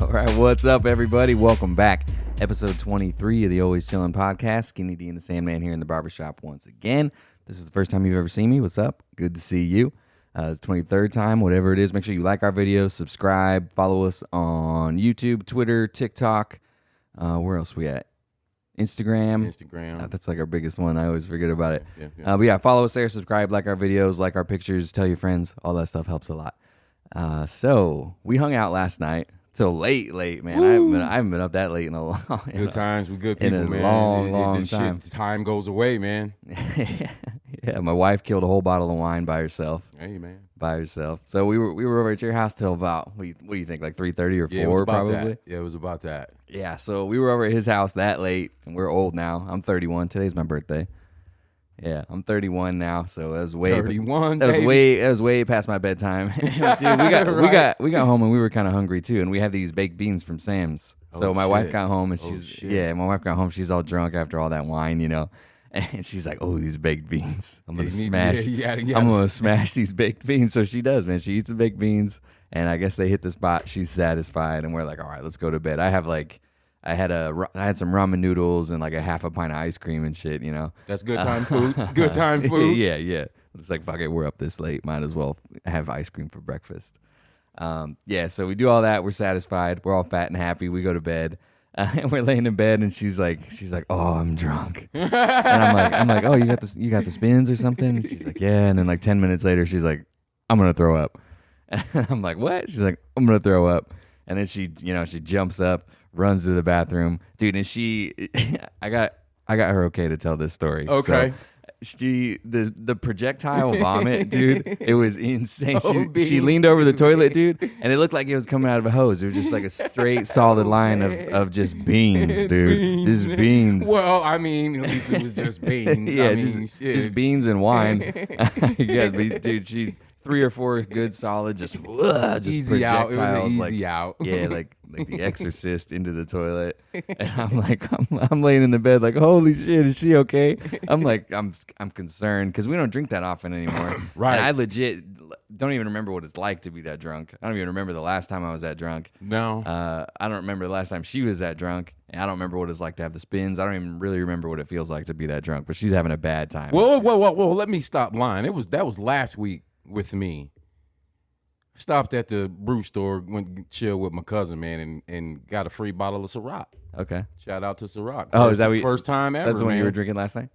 All right, what's up, everybody? Welcome back. Episode 23 of the Always Chillin podcast. Skinny D and the Sandman here in the barbershop once again. This is the first time you've ever seen me. What's up? Good to see you. It's 23rd time, whatever it is. Make sure you like our videos, subscribe, follow us on YouTube, Twitter, TikTok. Where else we at? Instagram. That's like our biggest one. I always forget about it. But yeah, follow us there, subscribe, like our videos, like our pictures, tell your friends. All that stuff helps a lot. So we hung out last night till late, man. I haven't been up that late in a long Good times with good people, man. Long time. Time goes away, man. Yeah, my wife killed a whole bottle of wine by herself. Hey, man. By herself. So we were over at your house till about, what do you think, like 3:30 or 4 probably? That. Yeah, it was about that. Yeah, so we were over at his house that late, and we're old now. I'm 31. Today's my birthday. Yeah, I'm 31 now, so that was way 31. That was way past my bedtime. Dude, we got home and we were kind of hungry too, and we had these baked beans from Sam's. So my wife got home and she's all drunk after all that wine, you know. And she's like, "Oh, these baked beans! I'm gonna smash. I'm gonna smash these baked beans." So she does, man. She eats the baked beans, and I guess they hit the spot. She's satisfied, and we're like, "All right, let's go to bed." I had some ramen noodles and like a half a pint of ice cream and shit. You know, that's good time food. Good time food. Yeah. It's like, fuck it, we're up this late. Might as well have ice cream for breakfast. So we do all that. We're satisfied. We're all fat and happy. We go to bed. And we're laying in bed, and she's like, "Oh, I'm drunk." And I'm like, "Oh, you got the spins or something?" And she's like, "Yeah." And then like 10 minutes later, she's like, "I'm gonna throw up." And I'm like, "What?" She's like, "I'm gonna throw up." And then she jumps up, runs to the bathroom, dude. And I got her okay to tell this story. Okay. So the projectile vomit, dude, it was insane. She leaned over the toilet, dude, and it looked like it was coming out of a hose. It was just like a straight, solid line of just beans, dude. Just beans. Well, I mean, at least it was just beans. Yeah, just beans and wine. Yeah, dude, she 3 or 4 good solid, just easy out. It was an easy like, out. Yeah, like The Exorcist into the toilet. And I'm like, I'm laying in the bed like, holy shit, is she okay? I'm like, I'm concerned because we don't drink that often anymore. Right. And I legit don't even remember what it's like to be that drunk. I don't even remember the last time I was that drunk. No. I don't remember the last time she was that drunk. And I don't remember what it's like to have the spins. I don't even really remember what it feels like to be that drunk. But she's having a bad time. Whoa! Let me stop lying. That was last week with me. Stopped at the brew store, went to chill with my cousin, man, and got a free bottle of Ciroc. Okay. Shout out to Ciroc. Oh, is that first time ever? That's the one man. you were drinking last night?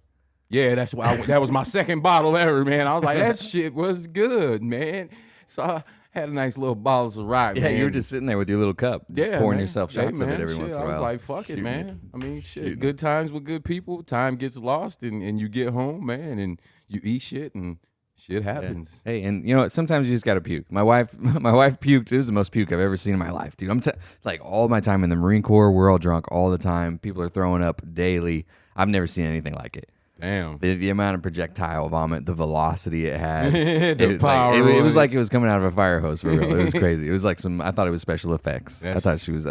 Yeah, that was my second bottle ever, man. I was like, that shit was good, man. So I had a nice little bottle of Ciroc, yeah, man. you were just sitting there with your little cup, just pouring man. yourself shots of it every once in a while. I was like, fuck it, man. I mean, shit, good times with good people. Time gets lost, and you get home, man, and you eat shit, and shit happens. Yeah. Hey, and you know what? Sometimes you just gotta puke. My wife puked. It was the most puke I've ever seen in my life, dude. Like all my time in the Marine Corps, we're all drunk all the time. People are throwing up daily. I've never seen anything like it. Damn. The amount of projectile vomit, the velocity it had. The power. It was like it was coming out of a fire hose for real. It was crazy. It was like I thought it was special effects. I thought she was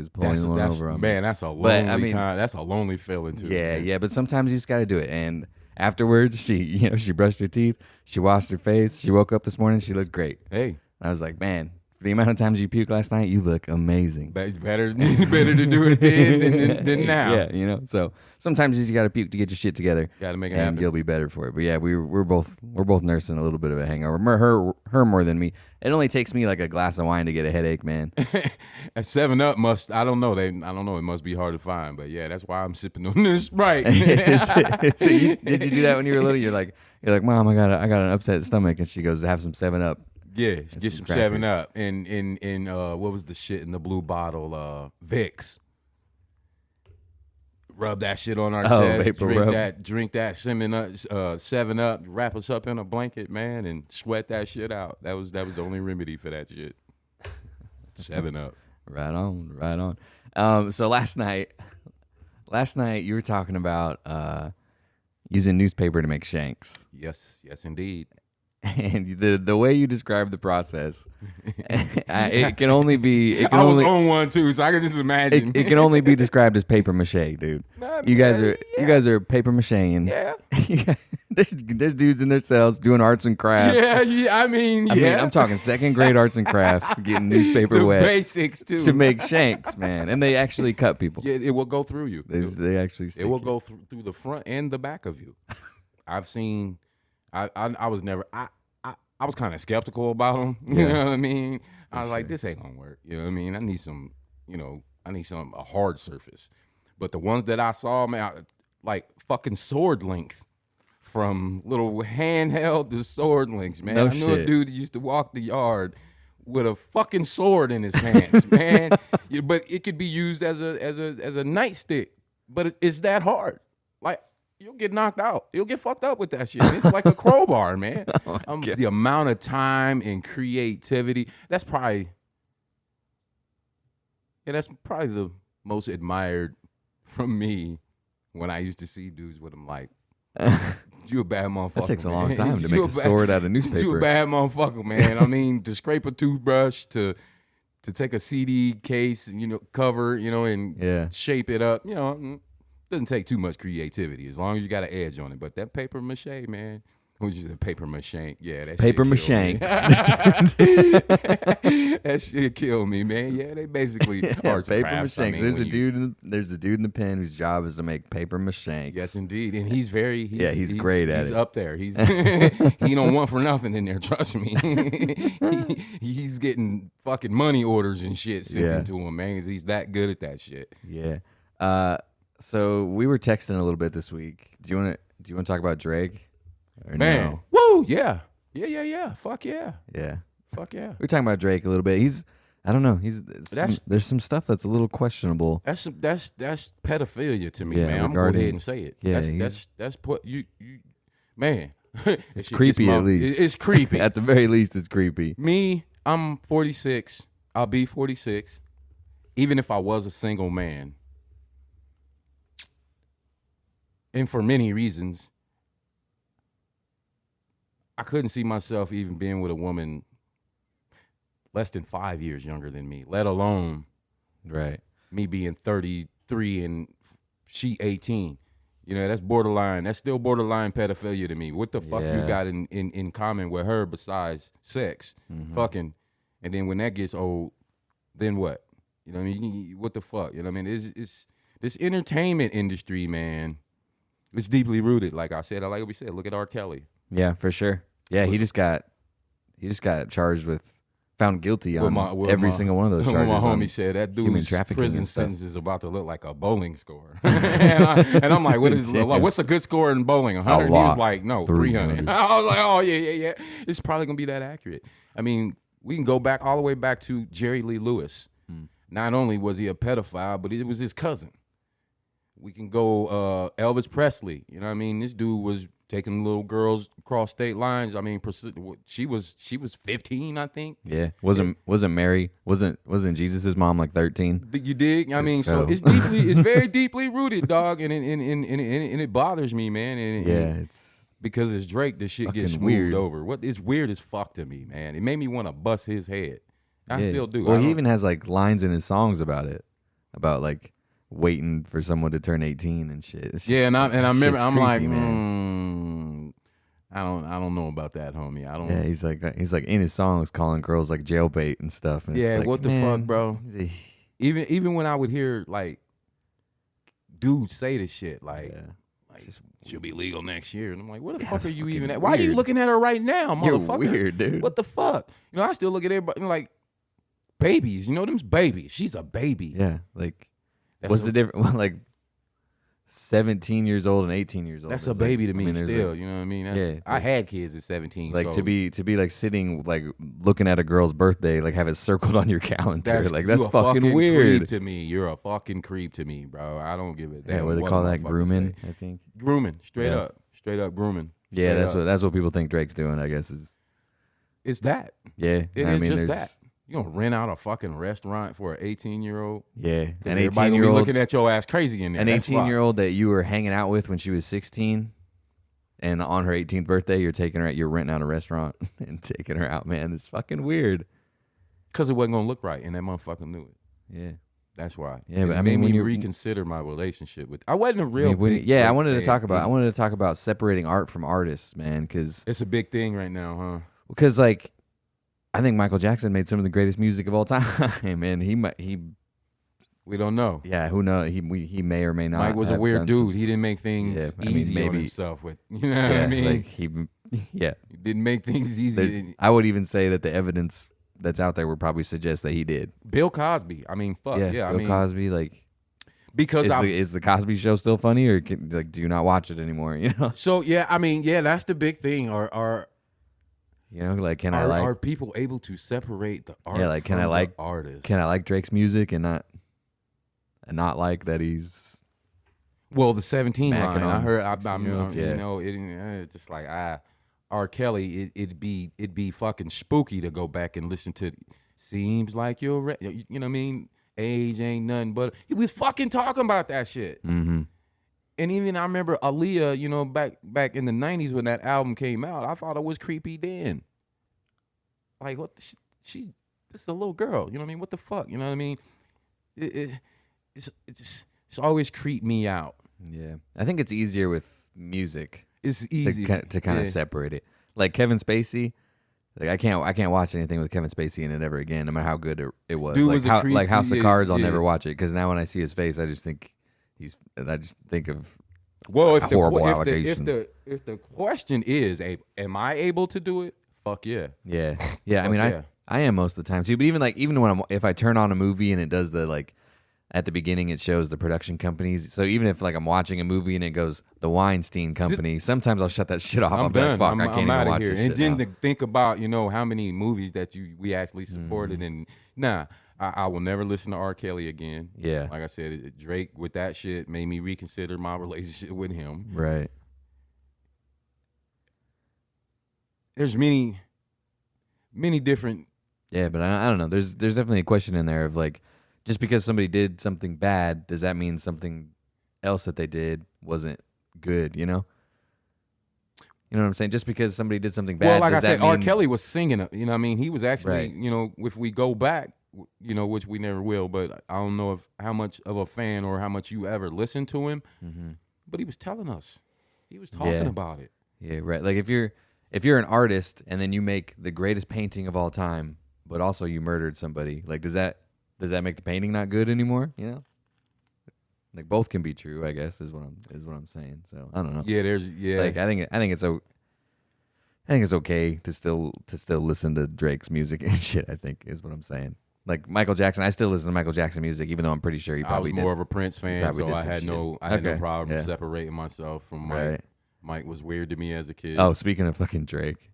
pulling one over on me. Man, that's a lonely time. That's a lonely feeling too. Yeah, man. Yeah. But sometimes you just gotta do it. And afterwards, she brushed her teeth, she washed her face, she woke up this morning, she looked great. Hey. And I was like, man, for the amount of times you puked last night, you look amazing. Better to do it then than now. Yeah, you know. So sometimes you just gotta puke to get your shit together. Gotta make it and happen. You'll be better for it. But yeah, we're both nursing a little bit of a hangover. Her more than me. It only takes me like a glass of wine to get a headache, man. A 7-Up must. I don't know. It must be hard to find. But yeah, that's why I'm sipping on this Sprite. So did you do that when you were little? You're like, Mom, I got an upset stomach, and she goes, have some 7-Up. Yeah, get some 7-Up and what was the shit in the blue bottle? Vicks. Rub that shit on our chest. Drink that 7-Up. Wrap us up in a blanket, man, and sweat that shit out. That was the only remedy for that shit. 7-Up. Right on. So last night you were talking about using newspaper to make shanks. Yes, indeed. And the way you describe the process, it can only be. I was on one too, so I can just imagine. It can only be described as paper mache, dude. You guys are paper macheing. Yeah. There's dudes in their cells doing arts and crafts. I mean, I'm talking second grade arts and crafts, getting newspaper the wet. Basics too. To make shanks, man. And they actually cut people. Yeah, it will go through you. They actually stick it will you. go through the front and the back of you. I've seen. I was never. I was kind of skeptical about them. You know what I mean? I was like, this ain't gonna work. You know what I mean? I need some. A hard surface. But the ones that I saw, man, like fucking sword length. From little handheld to sword lengths, man. I knew a dude that used to walk the yard with a fucking sword in his hands, man. But it could be used as a nightstick. But it's that hard. Like, you'll get knocked out. You'll get fucked up with that shit. It's like a crowbar, man. The amount of time and creativity. That's probably the most admired from me when I used to see dudes with them like. You a bad motherfucker. That takes a man. long time to make a sword out of newspaper. You a bad motherfucker, man. I mean, to scrape a toothbrush, to take a CD case, cover, and shape it up, doesn't take too much creativity as long as you got an edge on it. But that paper mache, man. Which is a paper mache. Yeah, that paper shit Mashanks. That shit killed me, man. Yeah, they basically are paper Mashanks. There's a dude in the pen whose job is to make paper Mashanks. Yes, indeed, and he's great at it. He's up there. He's he don't want for nothing in there. Trust me. He's getting fucking money orders and shit sent into him, man. 'Cause he's that good at that shit. Yeah. So we were texting a little bit this week. Do you want to talk about Drake? Or man, no? woo, yeah. Fuck yeah. Yeah. Fuck yeah. We're talking about Drake a little bit. I don't know. There's some stuff that's a little questionable. That's pedophilia to me, Yeah, man. I'm gonna go ahead and say it. Yeah, that's put you man. It's creepy at least. It's creepy. At the very least, it's creepy. Me, I'm 46. I'll be 46. Even if I was a single man, and for many reasons, I couldn't see myself even being with a woman less than 5 years younger than me, let alone me being 33 and she 18. That's borderline. That's still borderline pedophilia to me. What the fuck you got in common with her besides sex? Mm-hmm. Fucking. And then when that gets old, then what? You know what I mean? What the fuck? You know what I mean? It's this entertainment industry, man. It's deeply rooted. Like I said, like we said, look at R. Kelly. Yeah, for sure. Yeah, he just got charged with, found guilty on every single one of those charges. My homie said that dude's prison sentence is about to look like a bowling score. and I'm like, what's a good score in bowling? 100? He was like, no, 300. I was like, oh yeah. It's probably gonna be that accurate. I mean, we can go back all the way back to Jerry Lee Lewis. Not only was he a pedophile, but it was his cousin. We can go Elvis Presley. You know what I mean? This dude was taking little girls across state lines. I mean, she was 15, I think. Yeah, wasn't Mary? Wasn't Jesus' mom like 13? You dig? I mean, so it's very deeply rooted, dog, and it bothers me, man. It's because it's Drake. This shit gets smoothed weird over. It's weird as fuck to me, man. It made me want to bust his head. I still do. Well, he even has like lines in his songs about it, about like waiting for someone to turn 18 and shit. And I remember I'm creepy, like, man. I don't know about that, homie. I don't. Yeah, he's like in his songs calling girls like jailbait and stuff. And yeah, like, what the fuck, bro? Even when I would hear like dudes say this shit, like she'll be legal next year, and I'm like, where the fuck are you even at? Why are you looking at her right now, motherfucker? You're weird, dude. What the fuck? I still look at everybody like babies. Them's babies. She's a baby. Yeah, like what's the difference? Like 17 years old and 18 years old. That's a baby to me still. You know what I mean? I had kids at 17. Like to be like sitting like looking at a girl's birthday, like have it circled on your calendar. That's fucking weird. Creep to me. You're a fucking creep to me, bro. I don't give a damn. Yeah, what do they call that? Grooming, I think. Grooming, straight up grooming. Yeah, that's what people think Drake's doing. I guess it's that. Yeah, it's just that. You gonna rent out a fucking restaurant for an 18-year-old? Yeah, an 18-year-old gonna be looking at your ass crazy in there. An 18-year-old that you were hanging out with when she was 16, and on her 18th birthday, you're renting out a restaurant and taking her out. Man, it's fucking weird. Because it wasn't gonna look right, and that motherfucker knew it. Yeah, That's why. Yeah, but it made me reconsider my relationship with. I wasn't a real big Drake I wanted to fan. I wanted to talk about separating art from artists, man, because it's a big thing right now, huh? Because like, I think Michael Jackson made some of the greatest music of all time, and he. We don't know. Yeah, who knows? He may or may not. Mike was a weird dude. He didn't make things easy on himself. With you know what I mean? Like he didn't make things easy. I would even say that the evidence that's out there would probably suggest that he did. Bill Cosby. I mean, fuck yeah. Bill Cosby, like, because is the Cosby Show still funny, or do you not watch it anymore? You know. So yeah, I mean, yeah, that's the big thing. Are are people able to separate the art? Yeah, like from the artist? Can I like Drake's music and not like that he's. Well, the 17 line I heard. It's just like R. Kelly, it'd be fucking spooky to go back and listen to. Seems like you know what I mean? Age ain't nothing but. He was fucking talking about that shit. Mm-hmm. And even I remember Aaliyah, you know, back in the 90s when that album came out, I thought it was creepy then. Like, what? This is a little girl. You know what I mean? What the fuck? You know what I mean? It's always creeped me out. Yeah, I think it's easier with music. It's easy to kind of separate it. Like Kevin Spacey, like I can't watch anything with Kevin Spacey in it ever again, no matter how good it was. Dude like House of Cards, I'll never watch it because now when I see his face, I just think of horrible allegations. If the question is, am I able to do it? Fuck yeah. Yeah. I mean, I am most of the time too. But even when if I turn on a movie and it does the like. At the beginning, it shows the production companies. So even if like I'm watching a movie and it goes the Weinstein Company, sometimes I'll shut that shit off. I'm done. Like, fuck, I can't even out watch here. this and shit then now. to think about how many movies that we actually supported, and I will never listen to R. Kelly again. Yeah, like I said, Drake with that shit made me reconsider my relationship with him. Right. There's many different. Yeah, but I don't know. There's definitely a question in there of like. Just because somebody did something bad, does that mean something else that they did wasn't good, you know? You know what I'm saying? Just because somebody did something bad, well, like does I said, mean... R. Kelly was singing it. You know what I mean? He was actually, right. If we go back, which we never will, but I don't know how much of a fan or how much you ever listened to him, but he was telling us. He was talking about it. Yeah, right. Like if you're an artist and then you make the greatest painting of all time, but also you murdered somebody, like does that make the painting not good anymore? You know, like both can be true. I guess is what I'm saying. So I don't know. Yeah, Like I think it's okay to still listen to Drake's music and shit. I think is what I'm saying. Like Michael Jackson, I still listen to Michael Jackson music, even though I'm pretty sure he probably I was more of a Prince fan, so I had no problem Yeah. separating myself from Mike. Right. Mike was weird to me as a kid. Oh, speaking of fucking Drake,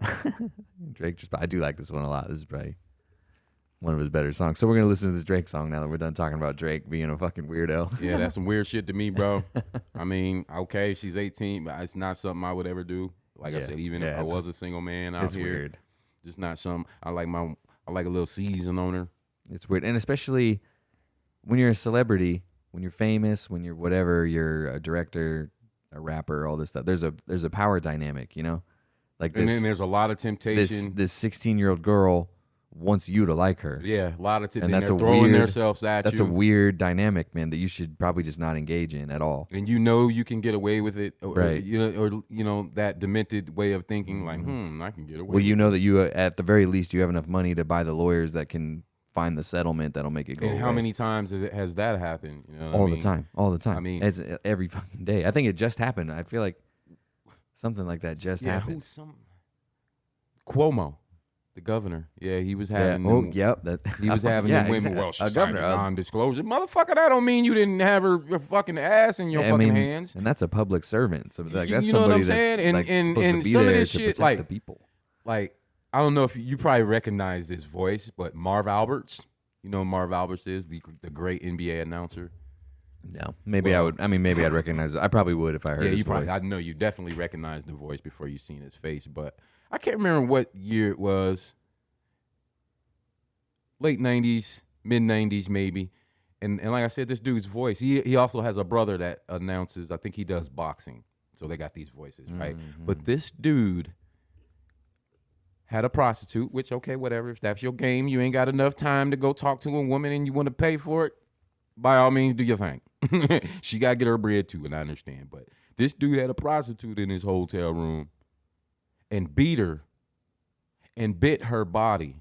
I do like this one a lot. This is probably one of his better songs. So we're going to listen to this Drake song now that we're done talking about Drake being a fucking weirdo. Yeah, that's some weird shit to me, bro. I mean, okay, she's 18, but it's not something I would ever do. Like I said, even if I was a single man out here, weird. Just not something. I like a little season on her. It's weird. And especially when you're a celebrity, when you're famous, when you're whatever, you're a director, a rapper, all this stuff. There's a power dynamic, you know? Like this, and then there's a lot of temptation. This 16-year-old girl wants you to like her. Yeah, a lot of and that's they're throwing themselves at you. That's a weird dynamic, man, that you should probably just not engage in at all. And you can get away with it, right? Or that demented way of thinking, like, I can get away. Well, you know that you at the very least you have enough money to buy the lawyers that can find the settlement that'll make it go. And how many times has that happened? You know all the time. I mean, it's every fucking day. I think it just happened. I feel like something like that just happened. Cuomo. The governor, he was having. He was having them women. Exactly. Well, she signed a non-disclosure, motherfucker. That don't mean you didn't have her fucking ass in your fucking hands. And that's a public servant, so like that's you know somebody what I'm saying. That's, and some of this shit, like the people. Like I don't know if you probably recognize this voice, but Marv Alberts. You know who Marv Alberts is the great NBA announcer. No, maybe I would. I mean, maybe I'd recognize it. I probably would if I heard. Yeah, his you probably. voice. I know you definitely recognize the voice before you seen his face, but I can't remember what year it was. Late 90s, mid 90s maybe. And like I said, this dude's voice, he also has a brother that announces, I think he does boxing. So they got these voices, right? But this dude had a prostitute, which, okay, whatever. If that's your game, you ain't got enough time to go talk to a woman and you want to pay for it, by all means, do your thing. She got to get her bread too, and I understand. But this dude had a prostitute in his hotel room and beat her and bit her body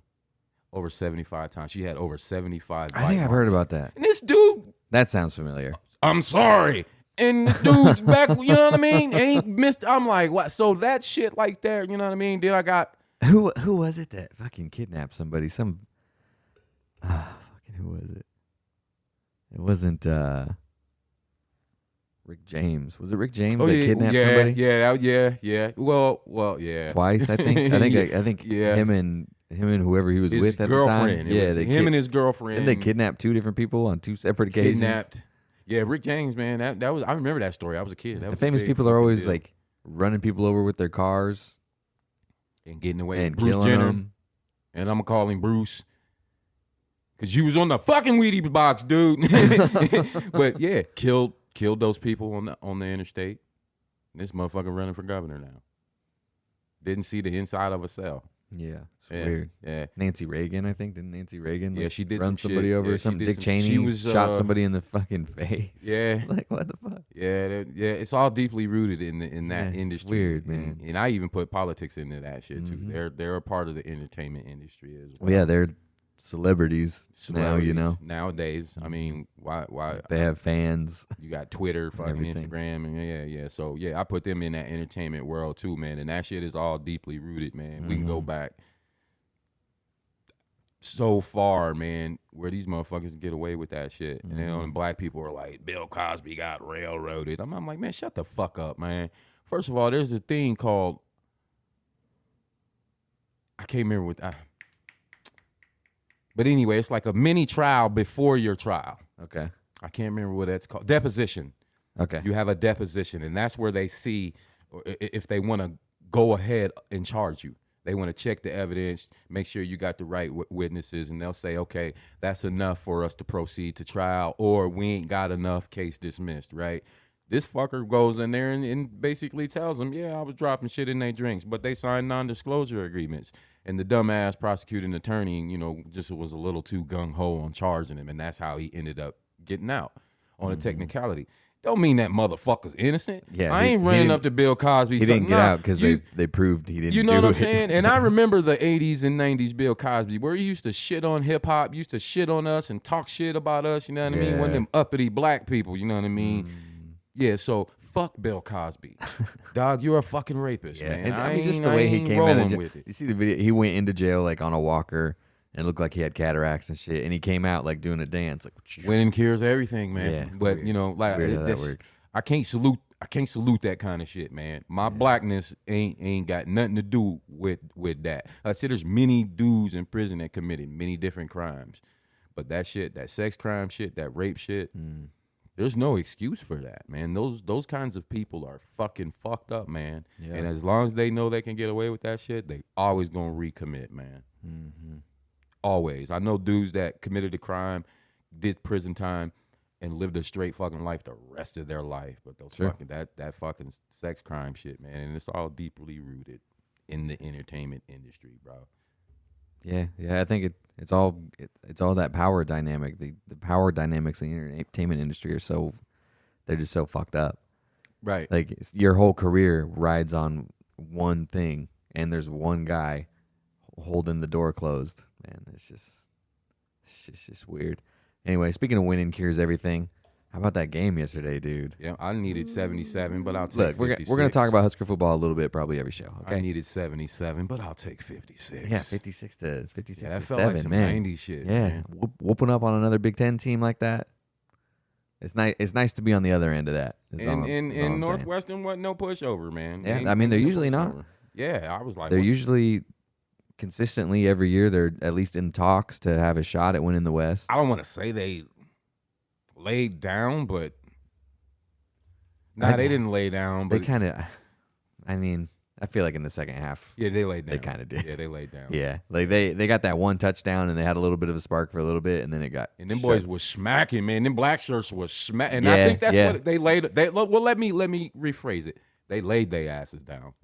over 75 times. She had over 75 I think I've heard about that. And this dude... That sounds familiar. I'm sorry. And this dude's back, you know what I mean? Ain't missed... I'm like, what? So that shit like that, you know what I mean? Then I got... Who was it that fucking kidnapped somebody? Fucking who was it? It wasn't Rick James. Was it Rick James that kidnapped somebody? Yeah. Well, yeah. Twice, I think. I think yeah. him and whoever he was his with at girlfriend. the time. Him and his girlfriend. Didn't they kidnap two different people on two separate occasions? Kidnapped. Yeah, Rick James, man. That was. I remember that story. I was a kid. The famous people are always like running people over with their cars and getting away. And Bruce killing Jenner. them. And I'm gonna call him Bruce. Cause you was on the fucking Wheaties box, dude. But yeah, killed those people on the interstate. This motherfucker running for governor now. Didn't see the inside of a cell. Yeah, it's weird. Yeah, Nancy Reagan, I think. Didn't Nancy Reagan? Yeah, she did run some somebody shit. over Yeah, or something. she Dick Cheney shot somebody in the fucking face. Yeah, like what the fuck? Yeah. It's all deeply rooted in that industry. It's weird, man. And I even put politics into that shit too. Mm-hmm. They're a part of the entertainment industry as well. Well, yeah, they're celebrities now, you know. Nowadays, I mean, why they have fans. You got Twitter, fucking everything. Instagram, and yeah. So yeah, I put them in that entertainment world too, man. And that shit is all deeply rooted, man. Mm-hmm. We can go back so far, man, where these motherfuckers get away with that shit. Mm-hmm. And then black people are like, Bill Cosby got railroaded. I'm like, man, shut the fuck up, man. First of all, there's a thing called, I can't remember what. But anyway, it's like a mini trial before your trial. Okay. I can't remember what that's called. Deposition. Okay. You have a deposition, and that's where they see if they want to go ahead and charge you. They want to check the evidence, make sure you got the right witnesses, and they'll say, okay, that's enough for us to proceed to trial, or we ain't got enough, case dismissed, right? This fucker goes in there and basically tells them, yeah, I was dropping shit in their drinks, but they signed non-disclosure agreements. And the dumbass prosecuting attorney, you know, just was a little too gung-ho on charging him, and that's how he ended up getting out on a technicality. Don't mean that motherfucker's innocent. Yeah, I ain't running up to Bill Cosby. He didn't get out because they proved he didn't. You know do what I'm it. saying? And I remember the 80s and 90s Bill Cosby, where he used to shit on hip hop, used to shit on us and talk shit about us. You know what I mean? One of them uppity black people. You know what I mean? Yeah. So fuck Bill Cosby, dog. You're a fucking rapist, man. And I mean, just the way he came out of jail. You see the video? He went into jail like on a walker. And it looked like he had cataracts and shit. And he came out like doing a dance, like winning cures everything, man. Yeah, but weird. You know, like that works. I can't salute that kind of shit, man. My blackness ain't got nothing to do with that. I said there's many dudes in prison that committed many different crimes, but that shit, that sex crime shit, that rape shit, there's no excuse for that, man. Those kinds of people are fucking fucked up, man. Yeah. And as long as they know they can get away with that shit, they always gonna recommit, man. Mm-hmm. Always. I know dudes that committed a crime, did prison time, and lived a straight fucking life the rest of their life. But those fucking that fucking sex crime shit, man, and it's all deeply rooted in the entertainment industry, bro. Yeah. I think it's all that power dynamic. The power dynamics in the entertainment industry they're just so fucked up. Right. Like your whole career rides on one thing, and there's one guy holding the door closed. Man, it's just weird. Anyway, speaking of winning cures everything, how about that game yesterday, dude? Yeah, I needed 77, but I'll take 56. We're going to talk about Husker football a little bit, probably every show. Okay. I needed 77, but I'll take 56. Yeah, 56 to 7, that felt like some man. 90s shit. Yeah, man. Whooping up on another Big Ten team like that. It's nice. It's nice to be on the other end of that. And Northwestern wasn't no pushover, man. Yeah, I mean they're usually not. Yeah, I was like, they're usually consistently every year. They're at least in talks to have a shot at winning the West. I don't want to say they laid down, but they didn't lay down. But they kind of. I mean, I feel like in the second half, yeah, they laid down. They kind of did. Yeah, they laid down. Yeah, like they got that one touchdown and they had a little bit of a spark for a little bit, and then it got. And them boys was smacking, man. Them black shirts was smacking. And I think that's what they laid. Well, let me rephrase it. They laid their asses down.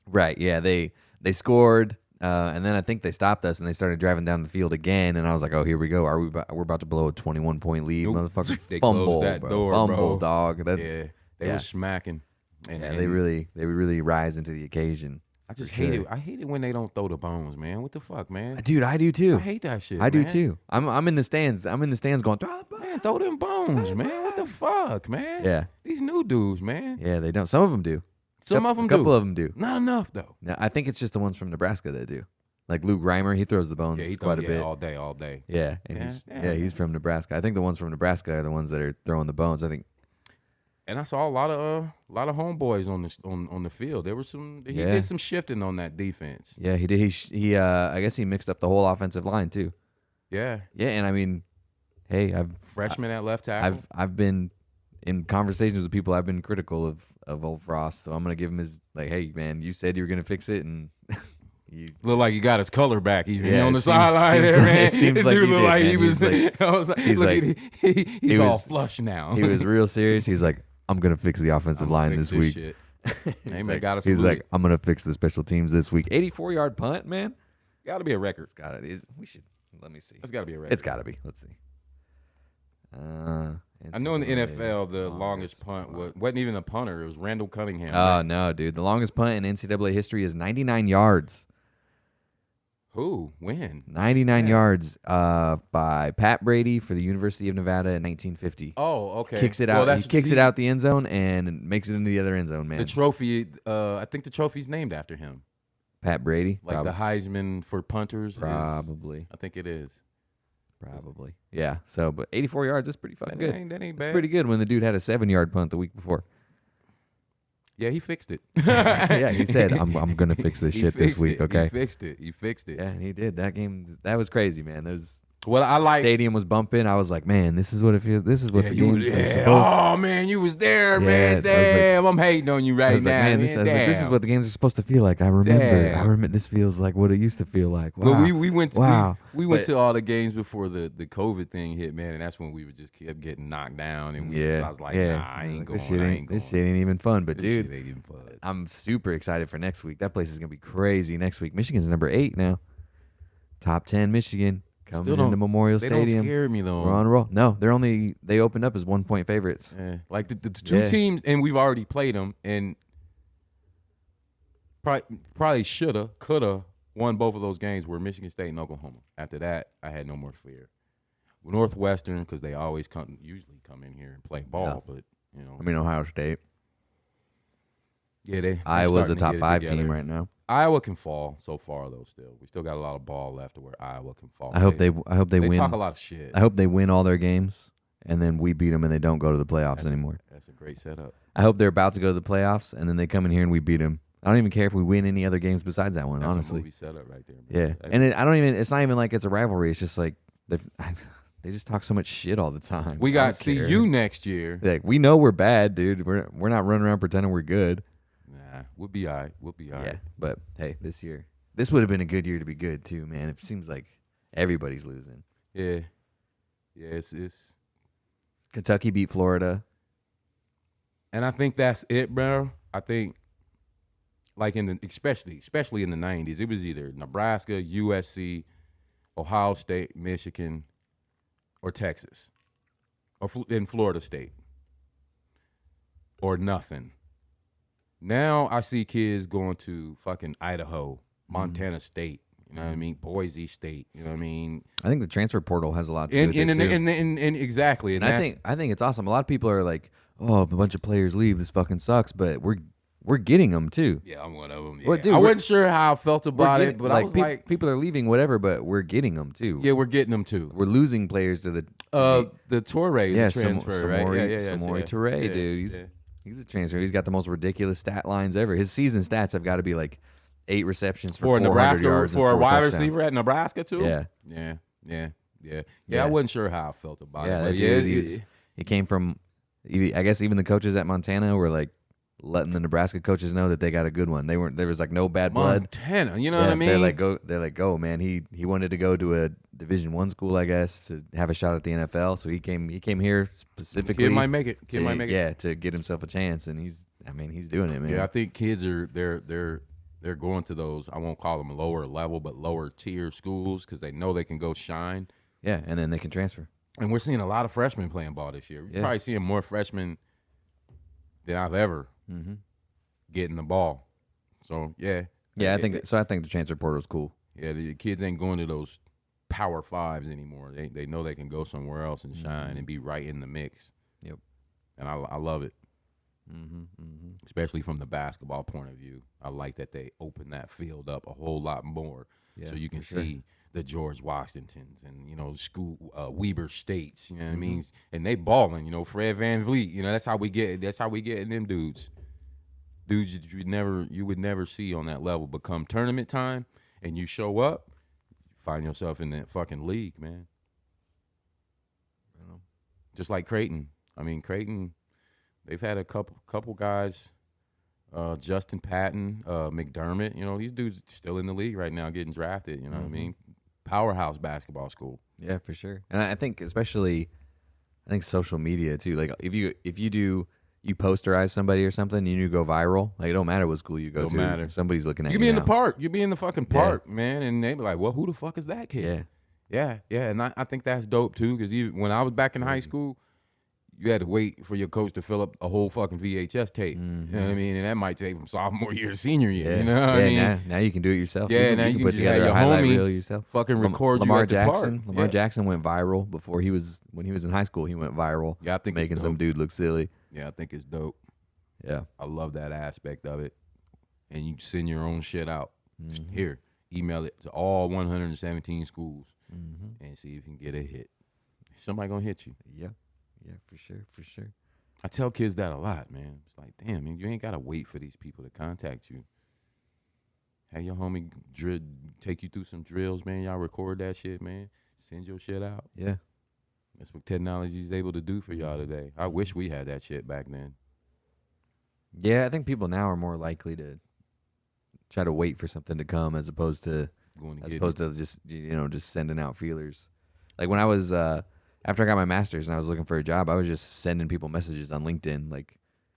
Right. Yeah. They scored. And then I think they stopped us and they started driving down the field again. And I was like, oh, here we go. We're about to blow a 21-point lead, motherfucker. They Fumble, closed that bro. door, Fumble, bro. dog. They were smacking. And they really rise into the occasion. I just hate it. I hate it when they don't throw the bones, man. What the fuck, man? Dude, I do too. I hate that shit. I do too. I'm in the stands. I'm in the stands going, throw them bones, man. What the fuck, man? Yeah. These new dudes, man. Yeah, they don't. Some of them do. Some of them do. A couple of them do. Not enough though. No, I think it's just the ones from Nebraska that do. Like Luke Reimer, he throws the bones quite a bit. All day. Yeah, and he's from Nebraska. I think the ones from Nebraska are the ones that are throwing the bones. I think. And I saw a lot of homeboys on the field. There were some. He did some shifting on that defense. Yeah, he did. He I guess he mixed up the whole offensive line too. Yeah. Yeah, and I mean, hey, freshman at left tackle. I've been in conversations with people. I've been critical of Old Frost, so I'm gonna give him his hey man, you said you were gonna fix it, and you look like he got his color back even on the sideline there, man. It seems like dude he looked did, like man. he was. I was like, he's he all was, flush now. He was real serious. He's like, I'm gonna fix the offensive line this week. Shit. He's like, I'm gonna fix the special teams this week. 84-yard punt, man. Got to be a record. It's got it. We should. Let me see. It's got to be a record. It's got to be. Let's see. I know in the NFL the longest punt wasn't even a punter. It was Randall Cunningham. Oh no, dude! The longest punt in NCAA history is 99 yards. Who? When? 99 yards by Pat Brady for the University of Nevada in 1950. Oh, okay. Kicks it out. He kicks it out the end zone and makes it into the other end zone, man. The trophy, I think the trophy's named after him. Pat Brady? Like the Heisman for punters? Probably. I think it is. Probably. Yeah. So, but 84 yards, that's pretty fucking good. That ain't bad. That's pretty good when the dude had a 7-yard punt the week before. Yeah, he fixed it. Yeah, he said, I'm going to fix this shit this week, okay? He fixed it. Yeah, he did. That game, that was crazy, man. Well, I like stadium was bumping. I was like, man, this is what it feels. This is what the game's supposed. Oh man, you was there, man. Damn, I'm hating on you right now. Man, this is what the games are supposed to feel like. I remember. This feels like what it used to feel like. Wow. Well, we went to we went to all the games before the COVID thing hit, man, and that's when we just kept getting knocked down. And I was like, nah, I ain't going. This shit ain't even fun. But dude, shit ain't even fun. I'm super excited for next week. That place is gonna be crazy next week. Michigan's number 8 now. Top 10 Michigan. Coming into Memorial Stadium. They don't scare me though. We're on a roll. No, they opened up as 1-point favorites. Yeah. Like the two teams, and we've already played them, and probably coulda won both of those games were Michigan State and Oklahoma. After that, I had no more fear. Northwestern, because they usually come in here and play ball, but I mean Ohio State. Yeah, Iowa's a top 5 team right now. Iowa can fall so far though. We still got a lot of ball left to where Iowa can fall. I hope they win. They talk a lot of shit. I hope they win all their games and then we beat them and they don't go to the playoffs anymore. That's a great setup. I hope they're about to go to the playoffs and then they come in here and we beat them. I don't even care if we win any other games besides that one. That's honestly, a movie setup right there. Man. Yeah, and it's not even like it's a rivalry. It's just like they just talk so much shit all the time. We got CU next year. Like we know we're bad, dude. We're not running around pretending we're good. Nah, we'll be all right. Yeah, but hey, this would have been a good year to be good too, man. It seems like everybody's losing. Yeah, it's Kentucky beat Florida, and I think that's it, bro. I think like especially in the 90s, it was either Nebraska, USC, Ohio State, Michigan, or Texas, or in Florida State, or nothing. Now I see kids going to fucking Idaho, Montana State, you know what I mean, Boise State, you know what I mean. I think the transfer portal has a lot to do with it too. And exactly. And I think it's awesome. A lot of people are like, "Oh, a bunch of players leave. This fucking sucks." But we're getting them too. Yeah, I'm one of them. Yeah. Well, dude, I wasn't sure how I felt about it, but I was like, people are leaving, whatever. But we're getting them too. Yeah, we're getting them too. We're losing players to the Toure transfer, right? Samori Toure, dude. He's a transfer. He's got the most ridiculous stat lines ever. His season stats have got to be like 8 receptions for 400 Nebraska yards for a wide touchdowns. receiver at Nebraska too. Yeah. I wasn't sure how I felt about it. But he came from. I guess even the coaches at Montana were like letting the Nebraska coaches know that they got a good one. There was like no bad blood. Montana, you know what I mean? They're like, go, man. He wanted to go to a Division I school, I guess, to have a shot at the NFL. So he came here specifically. Kid might make it. Yeah, to get himself a chance, and he's doing it, man. Yeah, I think kids are they're they're going to those, I won't call them lower level, but lower tier schools because they know they can go shine. Yeah, and then they can transfer. And we're seeing a lot of freshmen playing ball this year. We're probably seeing more freshmen than I've ever getting the ball. So, yeah. Yeah, I think the transfer portal is cool. Yeah, the kids ain't going to those Power Fives anymore. They know they can go somewhere else and shine and be right in the mix. Yep. And I love it. Especially from the basketball point of view. I like that they open that field up a whole lot more so you can see the George Washingtons and, you know, school Weber States, you know what I mean? And they balling, you know, Fred Van Vliet, you know, that's how we get them dudes. Dudes that you would never see on that level. But come tournament time and you show up, you find yourself in that fucking league, man. You know? Just like Creighton. I mean, Creighton, they've had a couple guys, Justin Patton, McDermott. You know, these dudes still in the league right now getting drafted. You know what I mean? Powerhouse basketball school. Yeah, for sure. And I think especially, social media too. Like if you posterize somebody or something, and you go viral. Like it don't matter what school you go to. Matter. Somebody's looking at you. You be in the park. You be in the fucking park, man. And they be like, well, who the fuck is that kid? Yeah. And I think that's dope too. Because when I was back in high school, you had to wait for your coach to fill up a whole fucking VHS tape. You know what I mean? And that might take from sophomore year to senior year. You know what I mean? Now you can do it yourself. Yeah, now you can put just together have a your highlight homie reel yourself. Fucking record Lamar you at Jackson. the park. Lamar Jackson went viral when he was in high school. He went viral. Yeah, I think making it's some dope. dude look silly. Yeah, I think it's dope. Yeah, I love that aspect of it. And you send your own shit out. Here, email it to all 117 schools and see if you can get a hit. Somebody gonna hit you. Yeah, for sure. I tell kids that a lot, man. It's like, damn, man, you ain't gotta wait for these people to contact you. Have your homie take you through some drills, man. Y'all record that shit, man. Send your shit out. Yeah, that's what technology is able to do for y'all today. I wish we had that shit back then. Yeah, I think people now are more likely to try to wait for something to come as opposed to just sending out feelers. Like when I was after I got my master's and I was looking for a job, I was just sending people messages on LinkedIn, like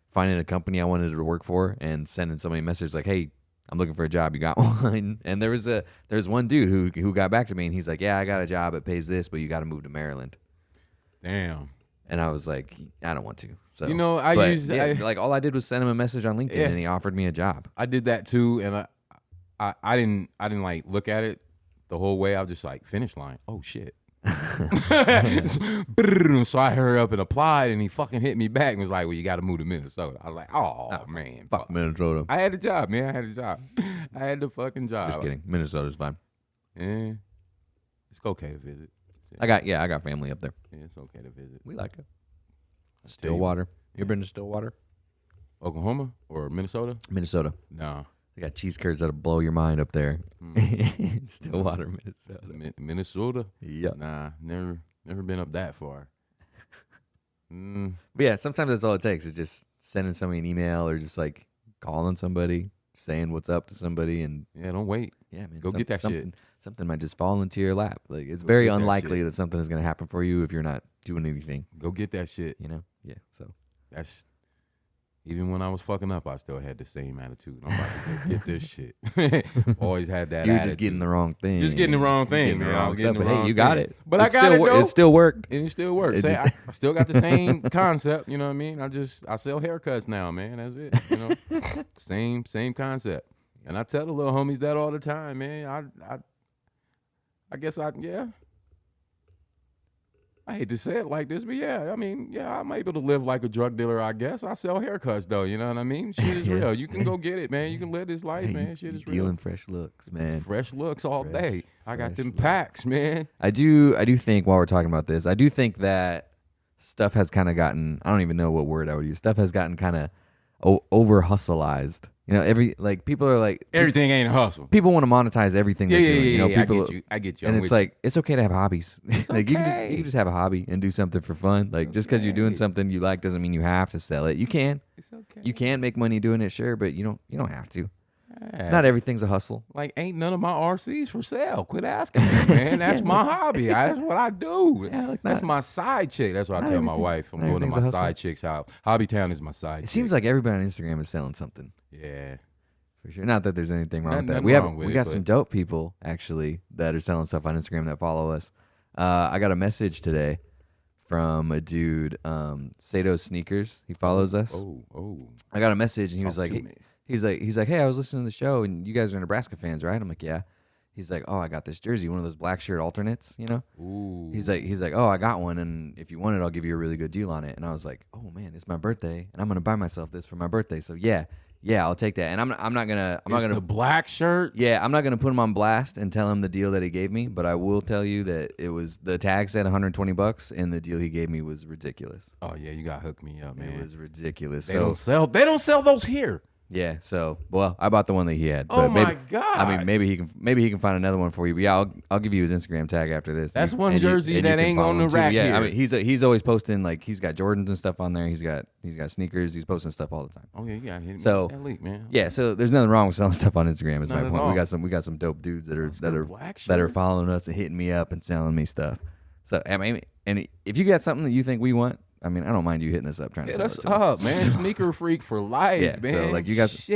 finding a company I wanted to work for and sending somebody a message like, "Hey, I'm looking for a job. You got one?" And there was one dude who got back to me and he's like, "Yeah, I got a job. It pays this, but you got to move to Maryland." Damn. And I was like, I don't want to. So like all I did was send him a message on LinkedIn and he offered me a job. I did that too, and I didn't like look at it the whole way. I was just like, finish line. Oh shit. So I hurried up and applied, and he fucking hit me back and was like, "Well, you got to move to Minnesota." I was like, "Oh man, fuck Minnesota." I had a job, man. I had the fucking job. Just kidding. Minnesota's fine. Yeah, it's okay to visit. I got family up there. Yeah, it's okay to visit. We like it. Stillwater. You ever been to Stillwater? Oklahoma or Minnesota? Minnesota. No. They got cheese curds that'll blow your mind up there. Stillwater, Minnesota. Minnesota? Yeah. Nah, never been up that far. But yeah, sometimes that's all it takes is just sending somebody an email or just like calling somebody, saying what's up to somebody, and don't wait. Yeah, man. Go get that shit. Something might just fall into your lap. Like it's very unlikely that something is going to happen for you if you're not doing anything. Go get that shit. You know? Yeah. So that's even when I was fucking up, I still had the same attitude. I'm about to go get this shit. Always had that. You were attitude. just getting the wrong thing. Just getting the wrong thing, man. I was getting the wrong hey, you got it. But I got it though. It still worked. And it still works. I still got the same concept. You know what I mean? I sell haircuts now, man. That's it. You know, same concept. And I tell the little homies that all the time, man. I guess I hate to say it like this, but I'm able to live like a drug dealer, I guess. I sell haircuts, though, you know what I mean? Shit is real. You can go get it, man. You can live this life, man. Shit is real. Dealing fresh looks, man. Fresh looks all day. I got them packs, man. I do think, while we're talking about this, I do think that stuff has kind of gotten, I don't even know what word I would use, stuff has gotten kind of over-hustleized. You know, people are like... Everything ain't a hustle. People want to monetize everything they do. You know, people, I get you. And it's like, it's okay to have hobbies. Like you can just have a hobby and do something for fun. Like just because you're doing something you like doesn't mean you have to sell it. You can. It's okay. You can make money doing it, sure, but you don't have to. Not everything's a hustle. Like, ain't none of my RCs for sale. Quit asking me, man. That's my hobby. That's what I do. Yeah, that's my side chick. That's what I tell my wife. I'm going to my side chick's house. Hobby Town is my side chick. It seems like everybody on Instagram is selling something. Yeah. For sure. Not that there's anything wrong with that. We got some dope people actually that are selling stuff on Instagram that follow us. I got a message today from a dude, Sato Sneakers. He follows us. Oh. I got a message and he was like, hey, I was listening to the show and you guys are Nebraska fans, right? I'm like, yeah. He's like, oh, I got this jersey, one of those black shirt alternates, you know? Ooh. He's like, oh, I got one, and if you want it, I'll give you a really good deal on it. And I was like, oh man, it's my birthday, and I'm gonna buy myself this for my birthday. So yeah, I'll take that. And I'm not gonna the black shirt. Yeah, I'm not gonna put him on blast and tell him the deal that he gave me, but I will tell you that it was the tag said $120, and the deal he gave me was ridiculous. Oh yeah, you got hooked me up, man. It was ridiculous. They don't sell those here. Yeah, so I bought the one that he had. Oh but my god! I mean, maybe he can find another one for you. But yeah, I'll give you his Instagram tag after this. That's one jersey that ain't on the rack here. Yeah, I mean, he's always posting, like, he's got Jordans and stuff on there. He's got sneakers. He's posting stuff all the time. Oh yeah, you got hit me so that leak, man. Yeah, so there's nothing wrong with selling stuff on Instagram. Is my point. We got some dope dudes that are following us and hitting me up and selling me stuff. So I mean, and if you got something that you think we want, I mean, I don't mind you hitting us up trying to sell it to us. Man. Sneaker freak for life, yeah, man. So like you got some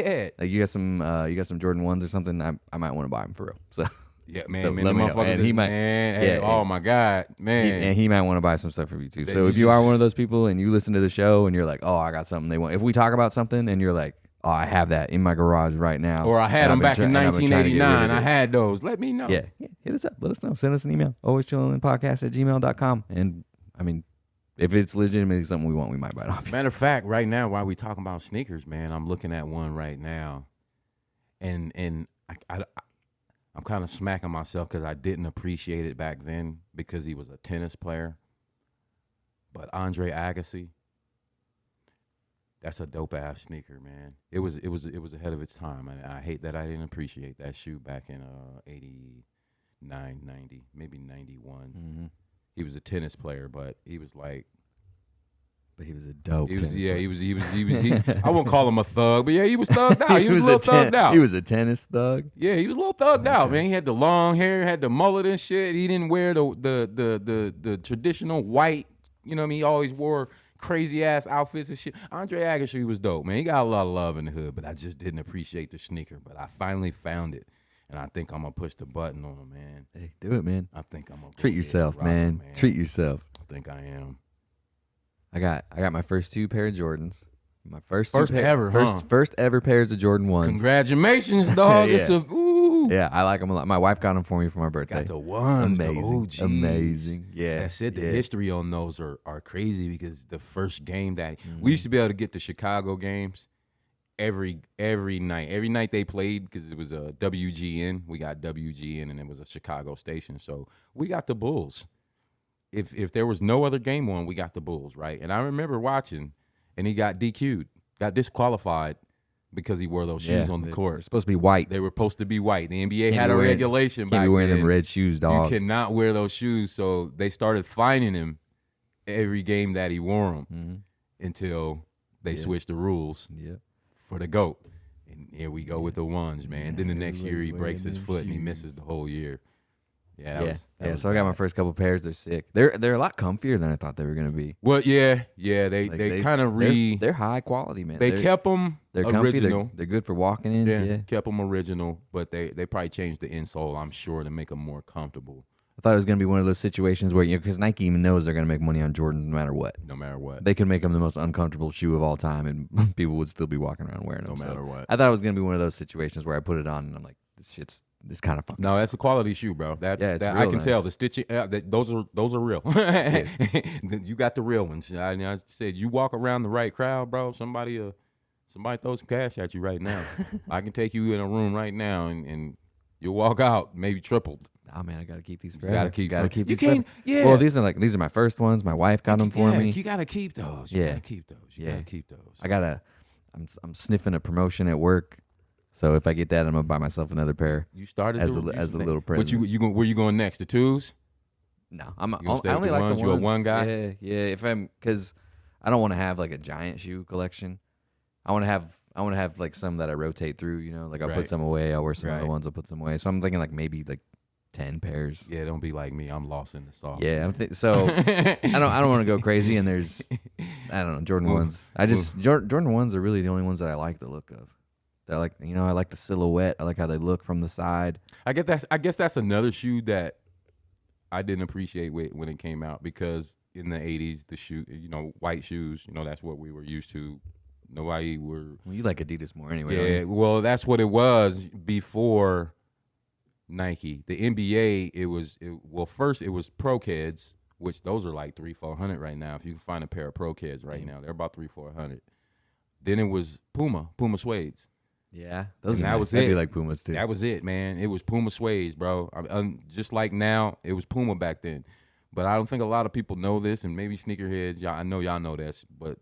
Jordan 1s or something. I might want to buy them for real. So yeah, man. So man, let me know. And he might. Oh my god, man. He might want to buy some stuff for you too. So if you are one of those people and you listen to the show and you're like, oh, I got something they want. If we talk about something and you're like, oh, I have that in my garage right now, or I had them back in 1989. I had those. Let me know. Yeah, hit us up. Let us know. Send us an email. alwayschillinpodcast@gmail.com. And I mean, if it's legitimately something we want, we might buy it off. Matter of fact, right now, while we talking about sneakers, man, I'm looking at one right now, and I'm kind of smacking myself because I didn't appreciate it back then because he was a tennis player. But Andre Agassi, that's a dope ass sneaker, man. It was ahead of its time, and I hate that I didn't appreciate that shoe back in 89, 90, maybe 91. Mm-hmm. He was a tennis player, but he was like. But he was a dope. He was. I won't call him a thug, but yeah, he was thugged out. He was a little thugged out. He was a tennis thug. Yeah, he was a little thugged out, man. He had the long hair, had the mullet and shit. He didn't wear the traditional white. You know what I mean? He always wore crazy ass outfits and shit. Andre Agassi was dope, man. He got a lot of love in the hood, but I just didn't appreciate the sneaker. But I finally found it. And I think I'm gonna push the button on him, man. Hey, do it, man. I think I'm gonna treat yourself, man. Treat yourself. I think I am. I got my first 2 pair of Jordans. My first ever pairs of Jordan 1s. Congratulations, dog. Yeah. It's ooh. Yeah, I like them a lot. My wife got them for me for my birthday. Got the ones. Amazing. Yeah. That's it. The history on those are crazy because the first game that we used to be able to get the Chicago games every night. Every night they played because it was a WGN. We got WGN and it was a Chicago station. So we got the Bulls. If there was no other game on, we got the Bulls, right? And I remember watching, and he got DQ'd, got disqualified because he wore those shoes on the court. They're supposed to be white. They were supposed to be white. The NBA had a regulation back then. Can't be wearing them red shoes, dog. You cannot wear those shoes. So they started fining him every game that he wore them until they switched the rules for the GOAT. And here we go with the ones, man. Then the next year he breaks his foot and he misses the whole year. So I got my first couple pairs. They're sick. They're a lot comfier than I thought they were gonna be. Well, they kind of they're high quality, man. They kept them original. Comfy. They're good for walking in. Yeah, kept them original, but they probably changed the insole, I'm sure, to make them more comfortable. I thought it was gonna be one of those situations where because Nike even knows they're gonna make money on Jordan no matter what. No matter what, they could make them the most uncomfortable shoe of all time, and people would still be walking around wearing them. No matter what. I thought it was gonna be one of those situations where I put it on and I'm like, this shit's. This kind of no, that's a quality shoe, bro. That's I can tell the stitching. Those are real. You got the real ones. I said you walk around the right crowd, bro. Somebody throw some cash at you right now. I can take you in a room right now and you'll walk out maybe tripled. Oh man, I gotta keep these forever. Gotta keep these. You can't. Yeah. Well, these are my first ones. My wife got them for me. You gotta keep those. You gotta keep those. I'm sniffing a promotion at work. So if I get that, I'm gonna buy myself another pair. You started as a little present. Where you going next? The 2s? No, I only like the ones. You a one guy? Yeah. Because I don't want to have like a giant shoe collection. I want to have like some that I rotate through. You know, like I'll put some away. I'll wear some other ones. I'll put some away. So I'm thinking like maybe like 10 pairs. Yeah, don't be like me. I'm lost in the sauce. Yeah, so I don't want to go crazy. And there's I don't know Jordan 1s. Jordan 1s are really the only ones that I like the look of. They're like, I like the silhouette. I like how they look from the side. I guess that's another shoe that I didn't appreciate when it came out, because in the 80s, the shoe, white shoes, that's what we were used to. Nobody were. Well, you like Adidas more anyway. Yeah, well, that's what it was before Nike. The NBA, first it was Pro Kids, which those are like $300-$400 right now. If you can find a pair of Pro Kids right now, they're about $300-$400. Then it was Puma Suedes. Yeah, those are that nice. was I it. do like Pumas too. That was it, man. It was Puma Suedes, bro. Just like now, it was Puma back then. But I don't think a lot of people know this, and maybe sneakerheads, I know y'all know this, but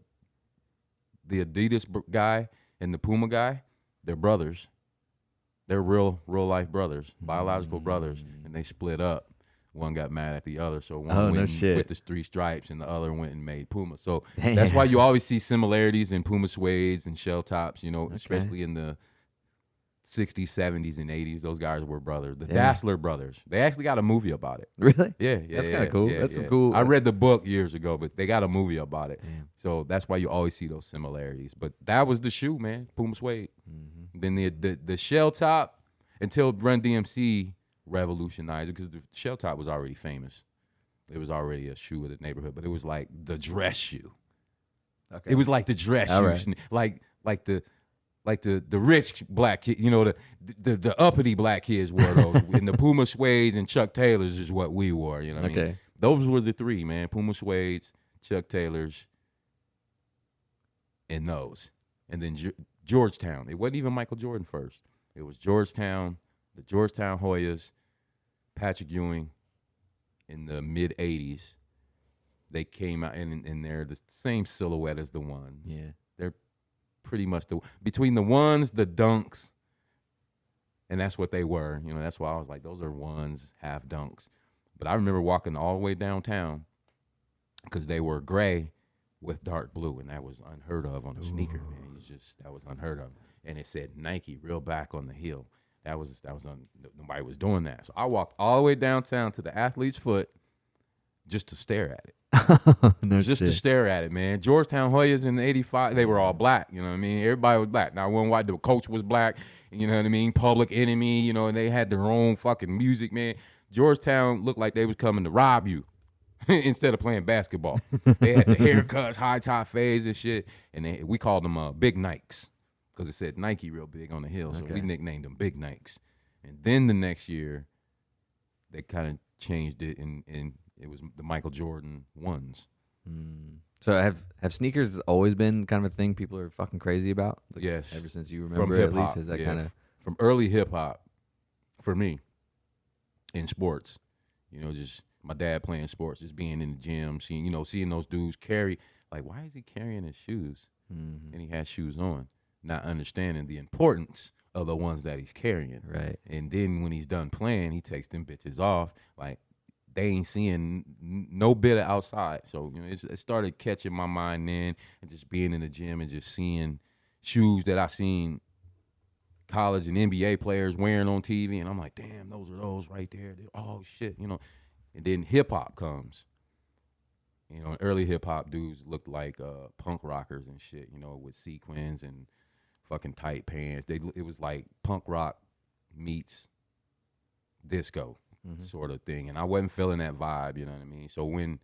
the Adidas guy and the Puma guy, they're brothers. They're real life brothers, biological brothers, and they split up. One got mad at the other, so one went with the 3 stripes, and the other went and made Puma. So that's why you always see similarities in Puma Suedes and shell tops, especially in the 60s, 70s, and 80s. Those guys were brothers. The Dassler brothers. They actually got a movie about it. Really? Yeah. That's kind of cool. That's some cool. I read the book years ago, but they got a movie about it. Damn. So that's why you always see those similarities. But that was the shoe, man. Puma Suede. Mm-hmm. Then the shell top, until Run DMC revolutionized it, because the shell top was already famous. It was already a shoe of the neighborhood, but it was like the dress shoe. Okay. It was like the dress shoe, right. like the rich black kid, the uppity black kids wore those. And the Puma Suedes and Chuck Taylors is what we wore. You know what I mean? Those were the 3, man. Puma Suedes, Chuck Taylors, and those. And then Georgetown. It wasn't even Michael Jordan first. It was Georgetown, the Georgetown Hoyas, Patrick Ewing in the mid-'80s. They came out, and they're the same silhouette as the ones. Yeah. They're pretty much between the ones, the dunks, and that's what they were. That's why I was like, those are ones, half dunks. But I remember walking all the way downtown because they were gray with dark blue, and that was unheard of on a sneaker, man. That was unheard of. And it said Nike real back on the heel. Nobody was doing that. So I walked all the way downtown to the Athlete's Foot just to stare at it. To stare at it, man. Georgetown Hoyas in the 85, they were all black. You know what I mean? Everybody was black. Now, when white, the coach was black. You know what I mean? Public Enemy, and they had their own fucking music, man. Georgetown looked like they was coming to rob you instead of playing basketball. They had the haircuts, high top fades and shit. And we called them Big Nikes, because it said Nike real big on the hill. So we nicknamed them Big Nikes. And then the next year, they kind of changed it, and it was the Michael Jordan ones. So have sneakers always been kind of a thing people are fucking crazy about? Like, yes. Ever since you remember, at least, is that kind of from early hip hop for me in sports? Just my dad playing sports, just being in the gym, seeing those dudes carry. Like, why is he carrying his shoes? And he has shoes on, not understanding the importance of the ones that he's carrying. Right. And then when he's done playing, he takes them bitches off. Like, they ain't seeing no bit of outside. So, it started catching my mind then, and just being in the gym and just seeing shoes that I seen college and NBA players wearing on TV. And I'm like, damn, those are those right there. Oh, shit, And then hip-hop comes. Early hip-hop dudes looked like punk rockers and shit, with sequins and fucking tight pants. It was like punk rock meets disco. Sort of thing, and I wasn't feeling that vibe, you know what I mean? So and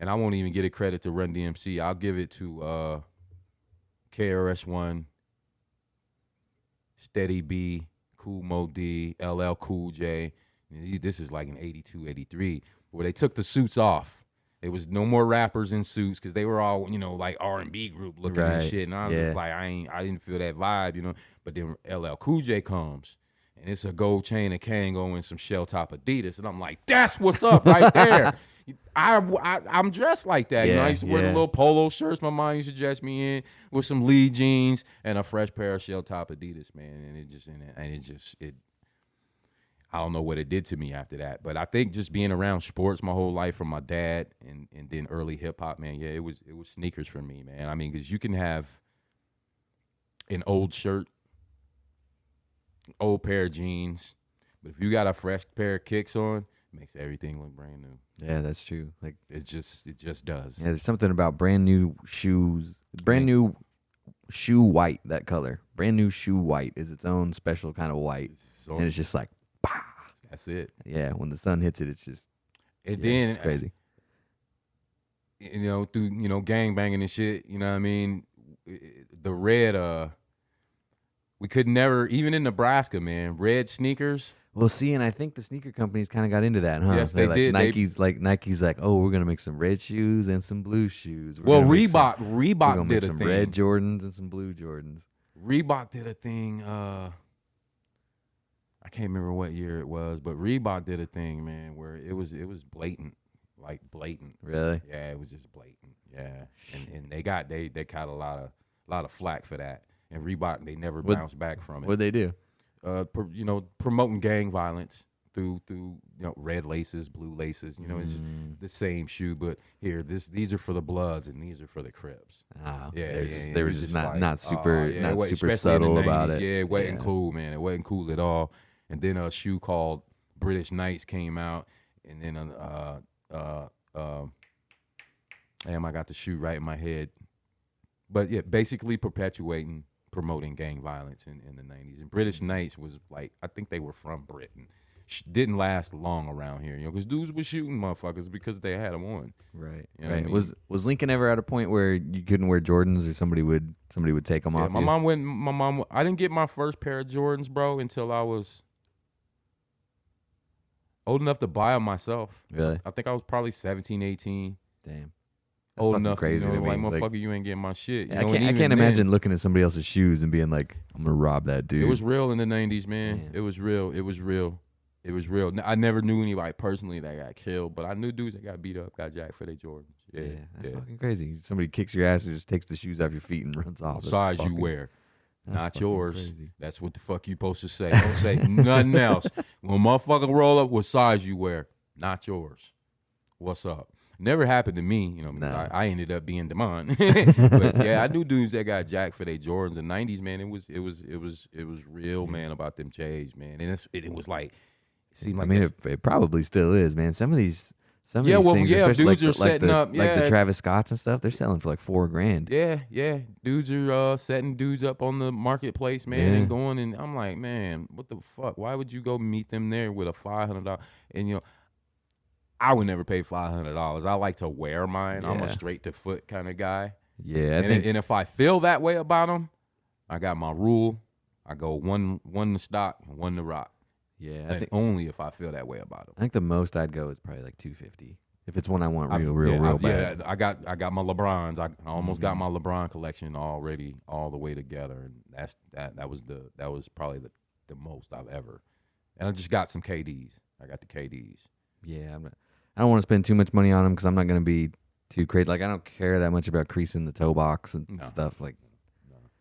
I won't even give it credit to Run DMC, I'll give it to KRS-One, Steady B, Kool Mo D, LL Cool J. This is like in 82, 83, where they took the suits off. It was no more rappers in suits, because they were all, like R&B group looking and shit, and I was just like, I didn't feel that vibe, But then LL Cool J comes, and it's a gold chain of Kango and some shell top Adidas. And I'm like, that's what's up right there. I'm dressed like that. I used to wear the little polo shirts my mom used to dress me in, with some Lee jeans and a fresh pair of shell top Adidas, man. And it I don't know what it did to me after that. But I think just being around sports my whole life from my dad, and then early hip hop, man, it was sneakers for me, man. I mean, because you can have an old shirt, old pair of jeans, but if you got a fresh pair of kicks on, it makes everything look brand new. Yeah, that's true. Like, it just does. Yeah, there's something about brand new shoes, brand new shoe white, that color. Brand new shoe white is its own special kind of white. And it's just like, bah. That's it. Yeah, when the sun hits it, it's just, then it's crazy. Through, gang banging and shit, you know what I mean? The red, we could never, even in Nebraska, man, red sneakers. Well, see, and I think the sneaker companies kind of got into that, huh? Yes, they did. Nike's like, oh, we're gonna make some red shoes and some blue shoes. Reebok did some thing. Red Jordans and some blue Jordans. Reebok did a thing. I can't remember what year it was, but Reebok did a thing, man, where it was blatant, like blatant. Really? Yeah, it was just blatant. Yeah, and they got a lot of flack for that. And Reebok, they never bounced back from it. What'd they do? Promoting gang violence through red laces, blue laces. It's just the same shoe, but here these are for the Bloods and these are for the Crips. Oh, Yeah, they were just not super super especially subtle in the 90s, about it. Yeah, it wasn't cool, man. It wasn't cool at all. And then a shoe called British Knights came out, and then damn, I got the shoe right in my head. But yeah, basically promoting gang violence in the 90s. And British Knights was like, I think they were from Britain. Didn't last long around here, because dudes were shooting motherfuckers because they had them on. Right. You know right. what I mean? Was Lincoln ever at a point where you couldn't wear Jordans or somebody would take them off? My mom. I didn't get my first pair of Jordans, bro, until I was old enough to buy them myself. Really? I think I was probably 17, 18. Damn. That's Old enough crazy to me. like, motherfucker, you ain't getting my shit. I can't imagine looking at somebody else's shoes and being like, I'm gonna rob that dude. It was real in the 90s, man. Damn. It was real. I never knew anybody personally that got killed, but I knew dudes that got beat up, got jacked for their Jordans. Yeah, that's fucking crazy. Somebody kicks your ass and just takes the shoes off your feet and runs off. Size you wear, not yours. Crazy. That's what the fuck you supposed to say. Don't say nothing else. When motherfucker roll up, what size you wear, not yours. What's up? Never happened to me, Nah. I ended up being Demond. But yeah, I knew dudes that got jacked for their Jordans in the 90s, man. It was real, man, about them J's, man. And it was like, it seemed like it probably still is, man. Some of these things, dudes are setting up, like the Travis Scotts and stuff. They're selling for like $4,000. Yeah. Dudes are setting dudes up on the marketplace, man, and going. And I'm like, man, what the fuck? Why would you go meet them there with a $500? And I would never pay $500. I like to wear mine. Yeah. I'm a straight to foot kind of guy. Yeah, and if I feel that way about them, I got my rule. I go one to stock and one to rock. Yeah, I think only if I feel that way about them. I think the most I'd go is probably like $250 if it's one I want real bad. Yeah, I got my LeBrons. I almost got my LeBron collection already all the way together, and that was probably the most I've ever. And I just got some KDs. I got the KDs. Yeah, I don't want to spend too much money on them because I'm not going to be too crazy. Like, I don't care that much about creasing the toe box and stuff. Like,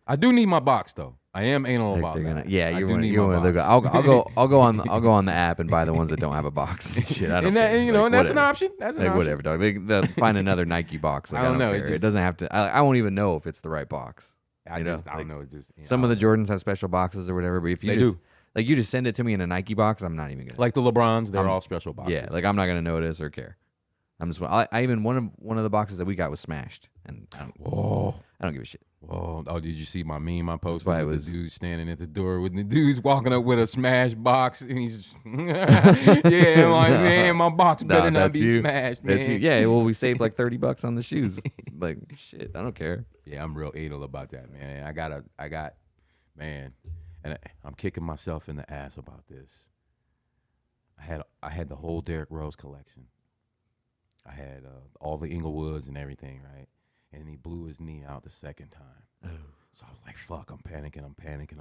I do need my box though. I am anal about that. Yeah, you want to go. I'll go on the app and buy the ones that don't have a box. Shit, I don't. And that's an option. That's an option. Whatever, dog. They'll find another Nike box. Like, I don't know. It doesn't have to. I won't even know if it's the right box. I don't know. It's just some of the Jordans have special boxes or whatever. But if you you just send it to me in a Nike box, I'm not even gonna. Like the LeBrons, they're all special boxes. Yeah, like I'm not gonna notice or care. I'm just. I even one of the boxes that we got was smashed, and I don't give a shit. Whoa! Oh, did you see my meme I posted with the dude standing at the door with the dude's walking up with a smashed box, and he's yeah, I'm like, man, my box better not be smashed, man. Yeah, well, we saved like $30 on the shoes. Like, shit, I don't care. Yeah, I'm real anal about that, man. I got, man, and I'm kicking myself in the ass about this. I had the whole Derrick Rose collection. I had all the Inglewoods and everything, right? And he blew his knee out the second time. Oh. So I was like, fuck, I'm panicking. I'm like,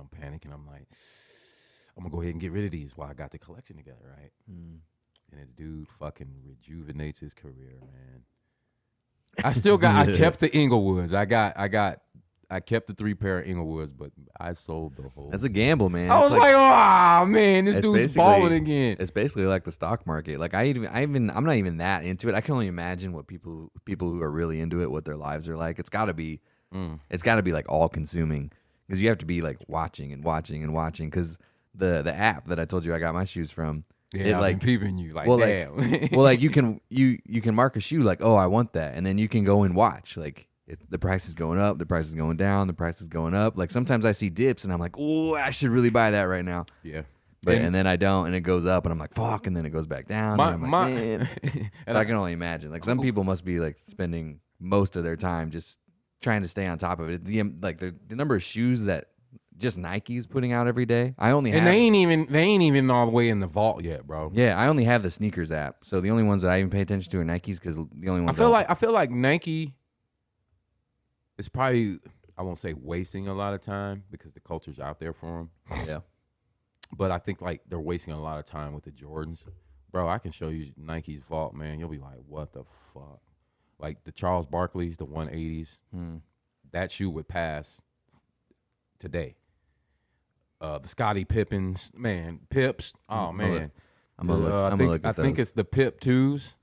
I'm going to go ahead and get rid of these while I got the collection together, right? Mm. And the dude fucking rejuvenates his career, man. I kept the Inglewoods. I kept the 3 pair of Inglewoods, but I sold the whole. That's a gamble, man. I was like, oh man, this dude's balling again. It's basically like the stock market. Like I'm not even that into it. I can only imagine what people who are really into it, what their lives are like. It's got to be like all consuming because you have to be like watching because the app that I told you I got my shoes from. Yeah, I've been peeping you like, damn. Like you can mark a shoe like, oh, I want that, and then you can go and watch like. the price is going up, the price is going down, the price is going up. Like sometimes I see dips and I'm like, oh, I should really buy that right now. Yeah. But and then I don't, and it goes up, and I'm like, fuck, and then it goes back down. And I'm like, man. So I can only imagine. Like some people must be like spending most of their time just trying to stay on top of it. The number of shoes that just Nike's putting out every day. I only have, and they ain't even all the way in the vault yet, bro. Yeah, I only have the sneakers app, so the only ones that I even pay attention to are Nike's because the only ones I feel like Nike is probably, I won't say wasting a lot of time because the culture's out there for them. Yeah. But I think like they're wasting a lot of time with the Jordans. Bro, I can show you Nike's vault, man. You'll be like, what the fuck? Like the Charles Barkley's, the 180s. That shoe would pass today. The Scottie Pippins, man, Pips. Oh man. I think it's the Pip 2s.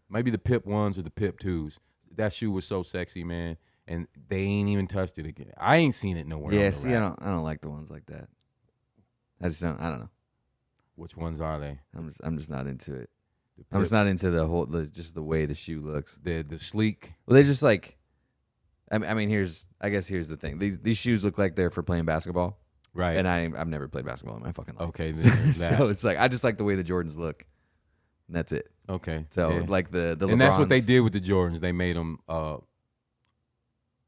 Maybe the Pip 1s or the Pip 2s. That shoe was so sexy, man. And they ain't even touched it again. I ain't seen it nowhere. Yeah, see, I don't like the ones like that. I don't know. Which ones are they? I'm just not into it. I'm just not into the whole just the way the shoe looks. The sleek. Well, they just like. I mean, here's the thing. These shoes look like they're for playing basketball, right? And I've never played basketball in my fucking life. Okay, then so it's like I just like the way the Jordans look. And that's it. Okay. So like the and that's what they did with the Jordans. They made them.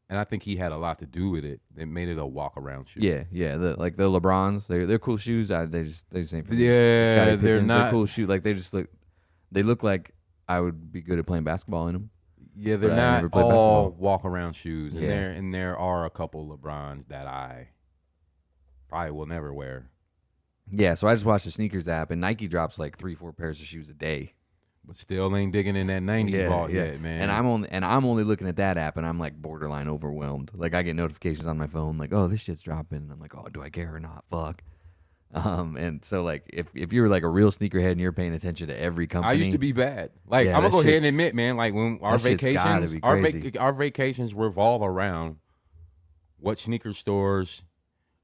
And I think he had a lot to do with it. They made it a walk around shoe. Yeah. The LeBrons, they're cool shoes. They just ain't for me. Yeah, they're not they're cool shoes. Like they look like I would be good at playing basketball in them. Yeah, they're not all walk around shoes. And there are a couple LeBrons that I probably will never wear. Yeah, so I just watched the sneakers app, and Nike drops like 3-4 pairs of shoes a day. But still ain't digging in that 90s vault yet, man. And I'm only looking at that app, and I'm like borderline overwhelmed. Like I get notifications on my phone, like, oh, this shit's dropping. And I'm like, oh, do I care or not? Fuck. And so like if you're like a real sneakerhead and you're paying attention to every company, I used to be bad. Like I'm gonna go ahead and admit, man. Like when our vacations, our vacations revolve around what sneaker stores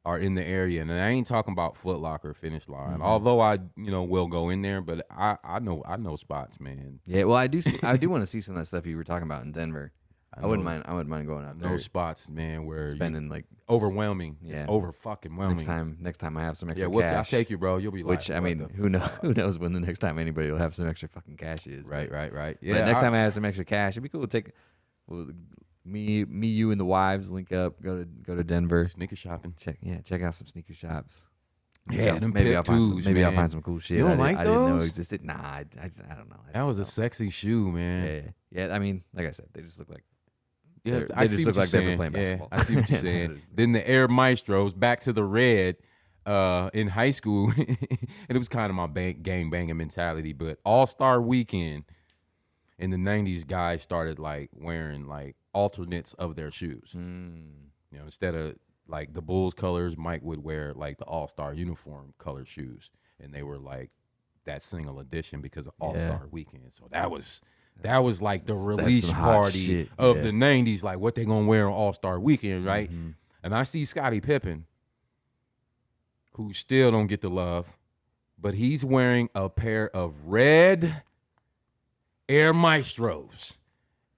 are in the area, and I ain't talking about Foot Locker, Finish Line. Mm-hmm. Although I, will go in there, but I know spots, man. Yeah, well, I do want to see some of that stuff you were talking about in Denver. I wouldn't mind going out there. Those spots, man, where spending like overwhelming. Yeah, it's over fucking whelming. Next time I have some extra cash. I'll take you, bro. You'll be like, I mean, who knows when the next time anybody will have some extra fucking cash is. Right. Yeah. But next time I have some extra cash, it'd be cool to take. Me, you, and the wives link up. Go to Denver. Sneaker shopping. Check out some sneaker shops. Maybe I'll find some cool shit. You don't like those? I didn't know existed. Nah, I don't know. That was a sexy shoe, man. Yeah. I mean, like I said, they just look like. Yeah, I see what you're saying. Playing basketball. I see what you're saying. Then the Air Maestros, back to the red. In high school, and it was kind of my gang banging mentality. But All-Star Weekend in the 90s, guys started like wearing like alternates of their shoes. Instead of like the Bulls colors, Mike would wear like the All-Star uniform color shoes, and they were like that single edition because of All-Star Weekend. So that was like the release party of the 90s, like what they gonna wear on All-Star Weekend, right? Mm-hmm. And I see Scottie Pippen, who still don't get the love, but he's wearing a pair of red Air Maestros.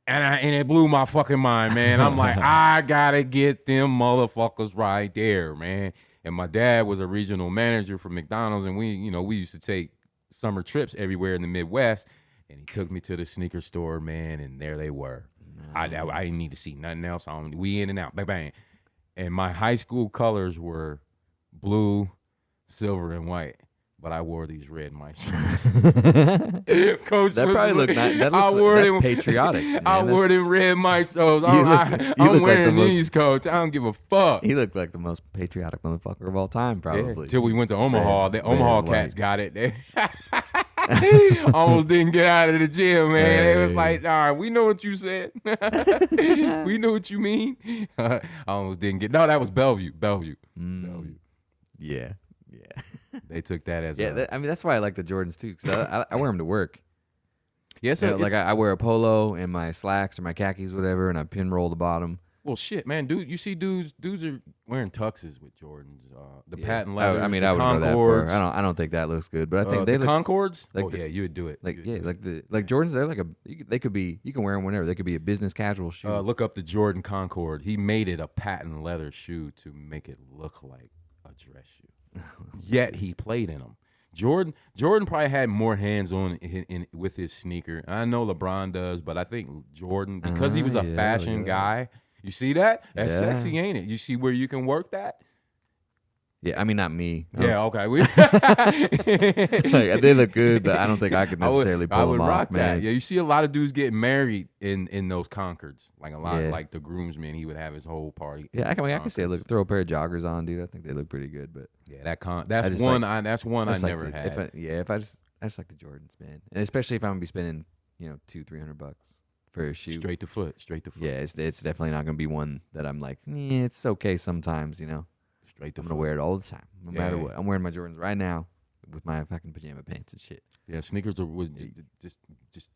And it blew my fucking mind, man. I'm like, I gotta get them motherfuckers right there, man. And my dad was a regional manager for McDonald's, and we used to take summer trips everywhere in the Midwest. And he took me to the sneaker store, man, and there they were. Nice. I didn't need to see nothing else on. We in and out, bang, bang. And my high school colors were blue, silver, and white. But I wore these red Maestros. Coach, that probably looked nice. That's patriotic. Man. I wore them red Maestros. I'm wearing these, Coach. I don't give a fuck. He looked like the most patriotic motherfucker of all time, probably. Till we went to Omaha. The Omaha cats got it. Almost didn't get out of the gym, man. It was like, all right, we know what you said. We know what you mean. I almost didn't get. No, that was Bellevue. Bellevue. Yeah. They took that as I mean, that's why I like the Jordans too, because I wear them to work. Yes, like I wear a polo and my slacks or my khakis, whatever, and I pin roll the bottom. Well, shit, man, dude. You see, dudes are wearing tuxes with Jordans. The patent leathers. I mean, the I would go that Concords. far. I don't think that looks good, but I think they the look Concords. like yeah, you would do it. like Jordans. They're like they could be. You can wear them whenever. They could be a business casual shoe. Look up the Jordan Concord. He made it a patent leather shoe to make it look like a dress shoe. Yet he played in them. Jordan probably had more hands on with his sneaker. I know LeBron does, but I think Jordan, because he was a fashion guy. You see that? That's sexy, ain't it? You see where you can work that? Yeah, I mean, not me. No. Yeah, okay. Like, they look good, but I don't think I could necessarily pull them off, rock man. that. Yeah, you see a lot of dudes getting married in those Concords. Like a lot, like the groomsmen, he would have his whole party. Yeah, I can say, look, throw a pair of joggers on, dude. I think they look pretty good, but yeah, that's one I never had. I just like the Jordans, man, and especially if I'm gonna be spending $200-$300 for a shoe, straight to foot. Yeah, it's definitely not gonna be one that I'm like, it's okay sometimes, Straight to I'm foot. gonna wear it all the time, no matter what. I'm wearing my Jordans right now with my fucking pajama pants and shit. Yeah, sneakers was just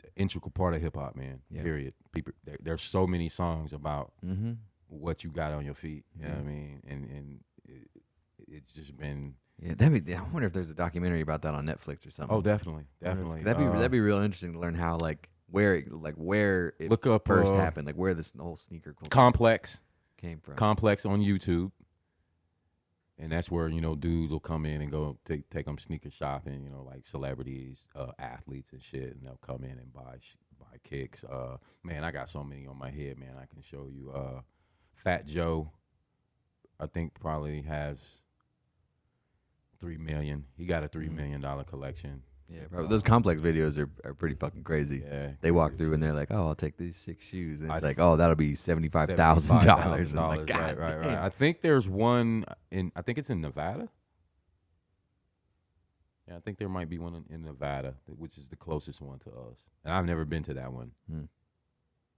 an integral part of hip hop, man. Yeah. Period. People, there's so many songs about what you got on your feet. You know what I mean? And it's just been. Yeah, I wonder if there's a documentary about that on Netflix or something. Oh, definitely. That'd be real interesting to learn how where it look up first happened, like where this whole sneaker culture Complex came from. Complex on YouTube. And that's where, dudes will come in and go take them sneaker shopping, like celebrities, athletes and shit, and they'll come in and buy kicks. Man, I got so many on my head, man. I can show you. Fat Joe, I think probably has $3 million. He got a $3 million collection. Yeah, probably. Those Complex videos are pretty fucking crazy. Yeah, they walk through and they're like, "Oh, I'll take these 6 shoes," and it's like, "Oh, that'll be $75,000." Like, God, right. I think there's one I think it's in Nevada. Yeah, I think there might be one in Nevada, which is the closest one to us. And I've never been to that one,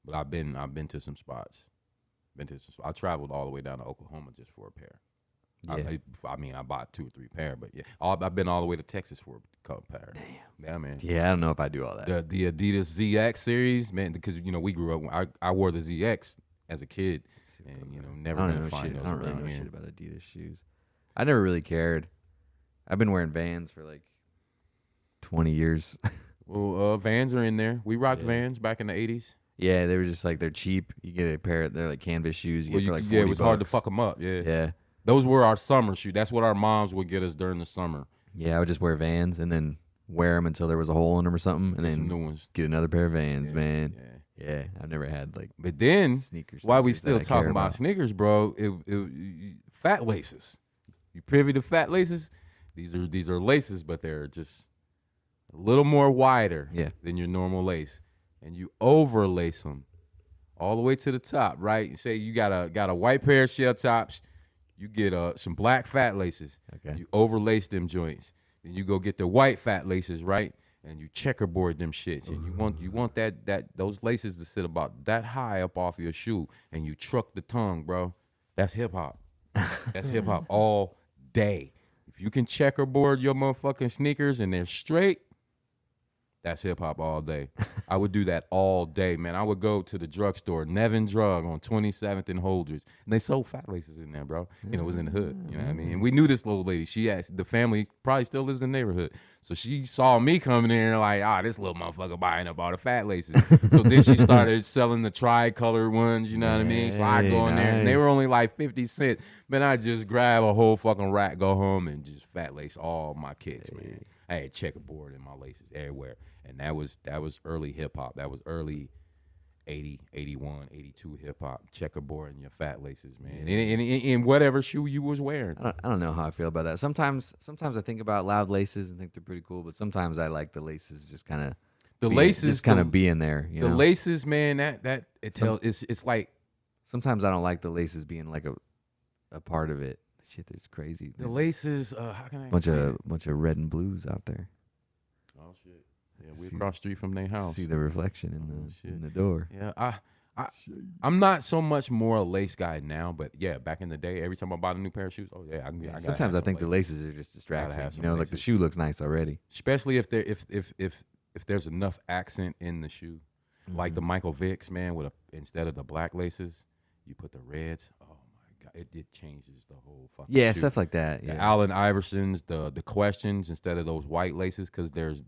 but I've been to some spots. I traveled all the way down to Oklahoma just for a pair. Yeah. I bought 2 or 3 pair, but yeah, I've been all the way to Texas for a couple pair. Damn. Yeah, man. Yeah, I don't know if I do all that. The Adidas ZX series, man, because we grew up. I wore the ZX as a kid, and never been find those. I don't really know shit about Adidas shoes. I never really cared. I've been wearing Vans for like 20 years. Well, Vans are in there. We rocked Vans back in the 80s. Yeah, they were just like, they're cheap. You get a pair. They're like canvas shoes. You get for like $40. Yeah, it was hard to fuck them up. Yeah. Yeah. Those were our summer shoes. That's what our moms would get us during the summer. Yeah, I would just wear Vans and then wear them until there was a hole in them or something, and then new ones. Get another pair of Vans, man. Yeah, I've never had But then, sneakers. While we still talking about sneakers, bro, it fat laces. You privy to fat laces? These are laces, but they're just a little more wider than your normal lace, and you overlace them all the way to the top, right? You say you got a white pair of shell tops. You get some black fat laces. Okay. You overlace them joints. Then you go get the white fat laces, right? And you checkerboard them shits. And you want those laces to sit about that high up off your shoe. And you truck the tongue, bro. That's hip hop. That's hip hop all day. If you can checkerboard your motherfucking sneakers and they're straight, that's hip hop all day. I would do that all day, man. I would go to the drugstore, Nevin Drug on 27th and Holdridge, and they sold fat laces in there, bro. It was in the hood. You know what I mean? And we knew this little lady. She asked, the family probably still lives in the neighborhood. So she saw me coming in and like, this little motherfucker buying up all the fat laces. So then she started selling the tri-colored ones, you know what I mean? So I go in there, and they were only like 50 cents. Man, I just grab a whole fucking rack, go home, and just fat lace all my kicks, man. I had checkerboard in my laces everywhere. And that was early hip hop. That was early 80, 81, 82 hip hop. Checkerboard and your fat laces, man. In whatever shoe you was wearing. I don't know how I feel about that. Sometimes I think about loud laces and think they're pretty cool, but sometimes I like the laces just kind of being there. You know? Laces, man. It's like sometimes I don't like the laces being like a part of it. Shit, that's crazy. The laces, how can I? Bunch of red and blues out there. Oh shit! Yeah, we across the street from their house. See the reflection in the door. Yeah, I'm not so much more a lace guy now, but yeah, back in the day, every time I bought a new pair of shoes, sometimes I think the laces are just distracting. Like the shoe looks nice already. Especially if there's enough accent in the shoe, like the Michael Vicks, man, instead of the black laces. you put the reds. Oh my God, it changes the whole fucking Yeah, shoe. stuff like that. Yeah. The Allen Iversons, the questions instead of those white laces, because there's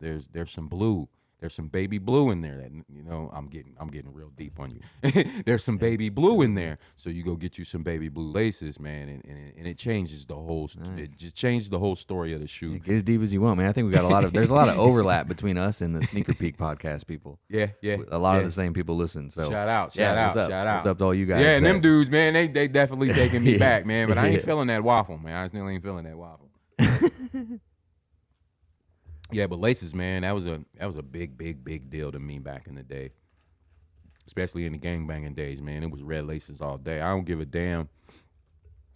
some blue. There's some baby blue in there that, you know, I'm getting real deep on you. There's some baby blue in there, so you go get you some baby blue laces, man, and it changes the whole. It just changes the whole story of the shoe. Yeah, get as deep as you want, man. I think we got there's a lot of overlap between us and the Sneaker Peek podcast people. Yeah. A lot of the same people listen. So shout out. What's up to all you guys? Yeah, and them dudes, man, they definitely taking me back, man. But I ain't feeling that waffle, man. I still ain't feeling that waffle. Yeah, but laces, man, that was a big deal to me back in the day, especially in the gangbanging days, man. It was red laces all day. I don't give a damn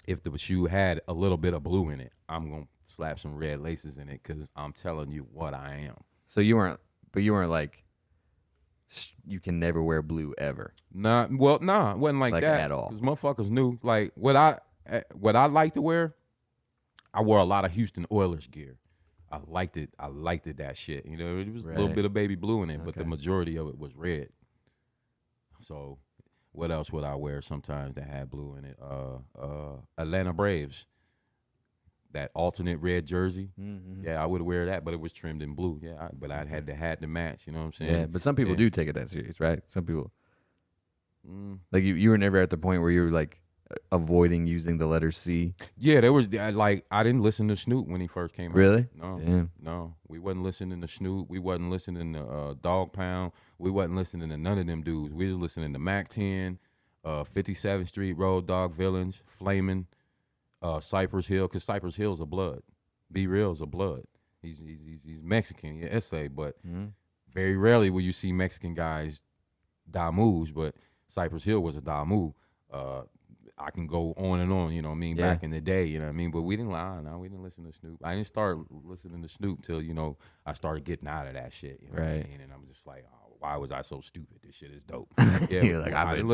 if the shoe had a little bit of blue in it. I'm gonna slap some red laces in it because I'm telling you what I am. So you weren't like, you can never wear blue ever. Nah, it wasn't like that at all. Because motherfuckers knew, like, what I like to wear. I wore a lot of Houston Oilers gear. I liked it. That shit. You know, it was a little bit of baby blue in it, but the majority of it was red. So, what else would I wear sometimes that had blue in it? Atlanta Braves, that alternate red jersey. Mm-hmm. Yeah, I would wear that, but it was trimmed in blue. Yeah, but I had the hat to match. You know what I'm saying? Yeah, but some people do take it that serious, right? Some people, like you were never at the point where you were like avoiding using the letter C. Yeah, there was like, I didn't listen to Snoop when he first came out. Really? No. Damn. No. We wasn't listening to Snoop. We wasn't listening to Dog Pound. We wasn't listening to none of them dudes. We was listening to Mac 10, 57th Street, Road Dog Villains, Flamin', Cypress Hill, because Cypress Hill's a blood. Be Real's a blood. He's Mexican. He's SA, but very rarely will you see Mexican guys die moves, but Cypress Hill was a die move. I can go on and on, you know what I mean, back in the day, you know what I mean? But we didn't we didn't listen to Snoop. I didn't start listening to Snoop till, you know, I started getting out of that shit. You know what I mean? And I'm just like, oh, why was I so stupid? This shit is dope. Yeah, you're like, I've been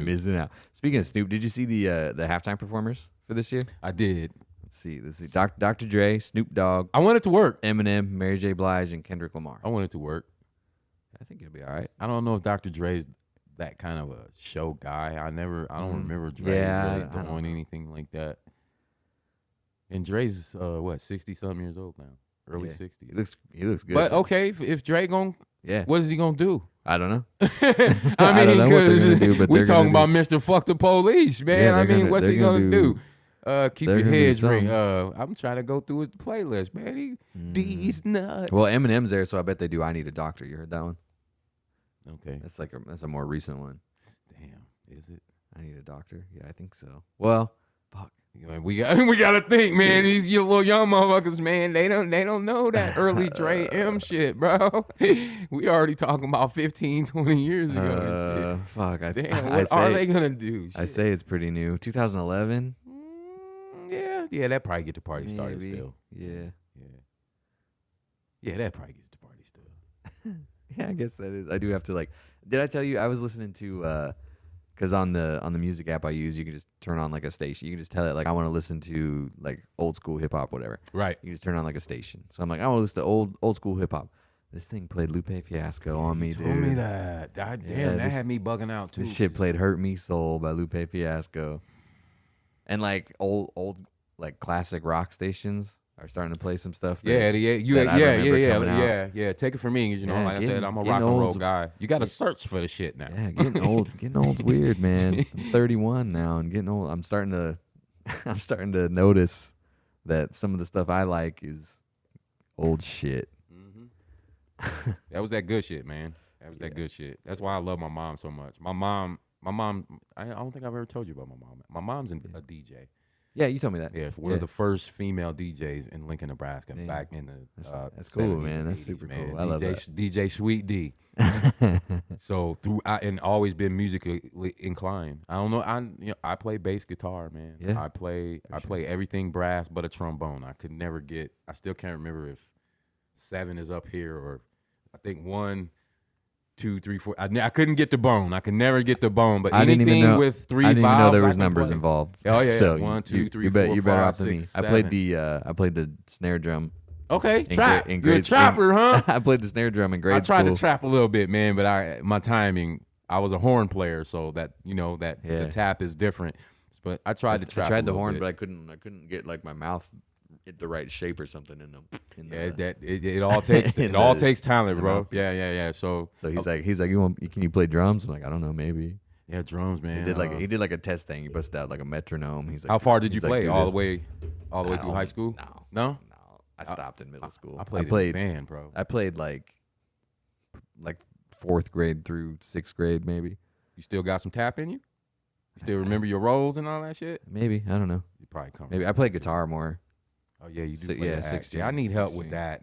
missing out. Speaking of Snoop, did you see the halftime performers for this year? I did. Let's see. Dr. Dre, Snoop Dogg. I want it to work. Eminem, Mary J. Blige, and Kendrick Lamar. I want it to work. I think it'll be all right. I don't know if Dr. Dre's that kind of a show guy. I don't remember Dre really doing anything like that. And Dre's 60-something years old now, early 60s. He looks good. But okay, if Dre what is he gonna do? I don't know. I mean, because we talking about Mr. Fuck the Police, man. I mean, what's he gonna do? Keep your heads ring. I'm trying to go through his playlist, man. These nuts. Well, Eminem's there, so I bet they do I Need a Doctor. You heard that one? Okay. That's a more recent one. Damn, is it? I Need a Doctor. Yeah, I think so. Well, fuck. We gotta think, man. These little young motherfuckers, man. They don't know that early Dre M shit, bro. We already talking about 15, 20 years ago. And shit. Fuck. What are they gonna do? Shit. I say it's pretty new. 2011. Yeah. That probably get the party started still. Yeah. That probably gets the party still. Yeah, I guess that is. I do have to did I tell you I was listening to because on the music app I use, you can just turn on like a station. You can just tell it like I want to listen to like old school hip hop, whatever. Right. You just turn on like a station. So I'm like, I want to listen to old school hip hop. This thing played Lupe Fiasco on me, dude. Told me that. God damn, that had me bugging out too. This shit played "Hurt Me Soul" by Lupe Fiasco, and like old like classic rock stations are starting to play some stuff. Yeah. Take it from me, you know. Like I said, I'm a rock and roll guy. You got to search for the shit now. Yeah, getting old's weird, man. I'm 31 now, and getting old. I'm starting to notice that some of the stuff I like is old shit. Mm-hmm. That was that good shit, man. That good shit. That's why I love my mom so much. My mom. I don't think I've ever told you about my mom. My mom's a DJ. Yeah, you told me that. Yeah, one of the first female DJs in Lincoln, Nebraska, back in the that's cool, man. That's 80s, super cool. I love that. DJ Sweet D. So and always been musically inclined. I don't know. I play bass guitar, man. Yeah. I play everything brass but a trombone. I still can't remember if 7 is up here or I think 1, 2, 3, 4. I couldn't get the bone. I could never get the bone. But anything with 3 I didn't vowels, even know there was numbers involved. Oh yeah, so 1, 2, 3, 4, 5, you're better off 6, than me. 7. I played the snare drum. Okay, trap. You're a trapper, huh? I played the snare drum in grade school. I tried to trap a little bit, man, but my timing I was a horn player, so that the tap is different. But I tried to trap. I tried the horn, but I couldn't get like my mouth in the right shape or something in them. It all takes takes talent, bro. Yeah. So he's like, can you play drums? I'm like, I don't know, maybe. Yeah, drums, man. He did like a test thing. He busted out like a metronome. He's like, how far did you play? All the way through high school? No. I stopped in middle school. I played in a band, bro. I played like 4th grade through 6th grade, maybe. You still got some tap in you? You still remember your roles and all that shit? Maybe. I don't know. You probably come. Maybe I play guitar more. Oh yeah, you do. Play 16. I need help with that.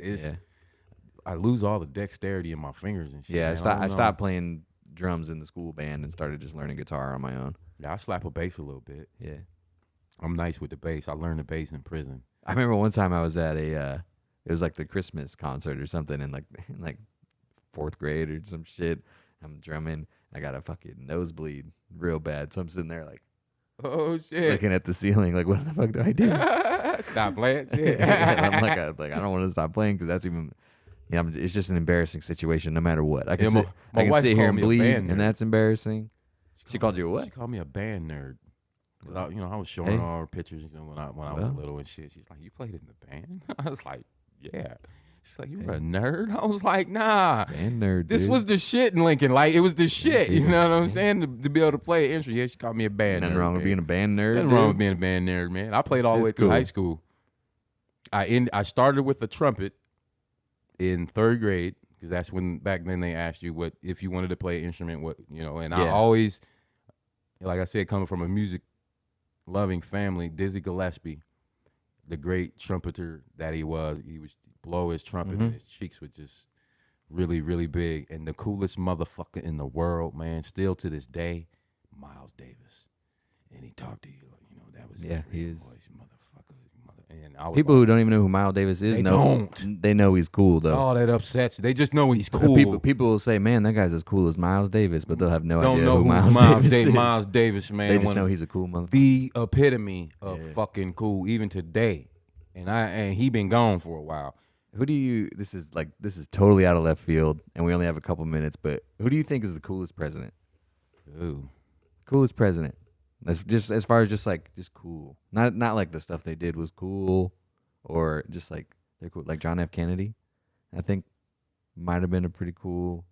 I lose all the dexterity in my fingers and shit. Yeah, I stopped playing drums in the school band and started just learning guitar on my own. Yeah, I slap a bass a little bit. Yeah, I'm nice with the bass. I learned the bass in prison. I remember one time I was at it was like the Christmas concert or something in like 4th grade or some shit. I'm drumming. I got a fucking nosebleed real bad. So I'm sitting there like, oh shit, looking at the ceiling like, what the fuck do I do? Stop playing shit. I'm like, I don't want to stop playing because that's even, it's just an embarrassing situation no matter what. I can sit here and bleed, and that's embarrassing. She called you a what? She called me a band nerd. I was showing all her pictures when I was little and shit. She's like, you played in the band? I was like, yeah. She's like, you're a nerd? I was like, nah. Band nerd, This was the shit in Lincoln. Like, it was the shit. You know what I'm saying? To be able to play an instrument. Yeah, she called me a band nerd. Nothing wrong with being a band nerd. Nothing wrong with being a band nerd, man. I played all the way through high school. I started with the trumpet in 3rd grade because that's when back then they asked you what if you wanted to play an instrument, I always, like I said, coming from a music loving family, Dizzy Gillespie, the great trumpeter that he would blow his trumpet and his cheeks were just really, really big. And the coolest motherfucker in the world, man, still to this day, Miles Davis. And he talked to you like, that was he is. Voice, motherfucker. And people who don't even know who Miles Davis is, they know he's cool though. Oh, that upsets. They just know he's cool. People will say, man, that guy's as cool as Miles Davis, but they'll have no idea who Miles Davis is. Miles Davis, man. They just know he's a cool motherfucker. The epitome of fucking cool, even today. And he been gone for a while. Who do you? This is totally out of left field, and we only have a couple minutes. But who do you think is the coolest president? Ooh, coolest president. That's just as far as just cool. Not like the stuff they did was cool, or just like they're cool. Like John F. Kennedy, I think might have been a pretty cool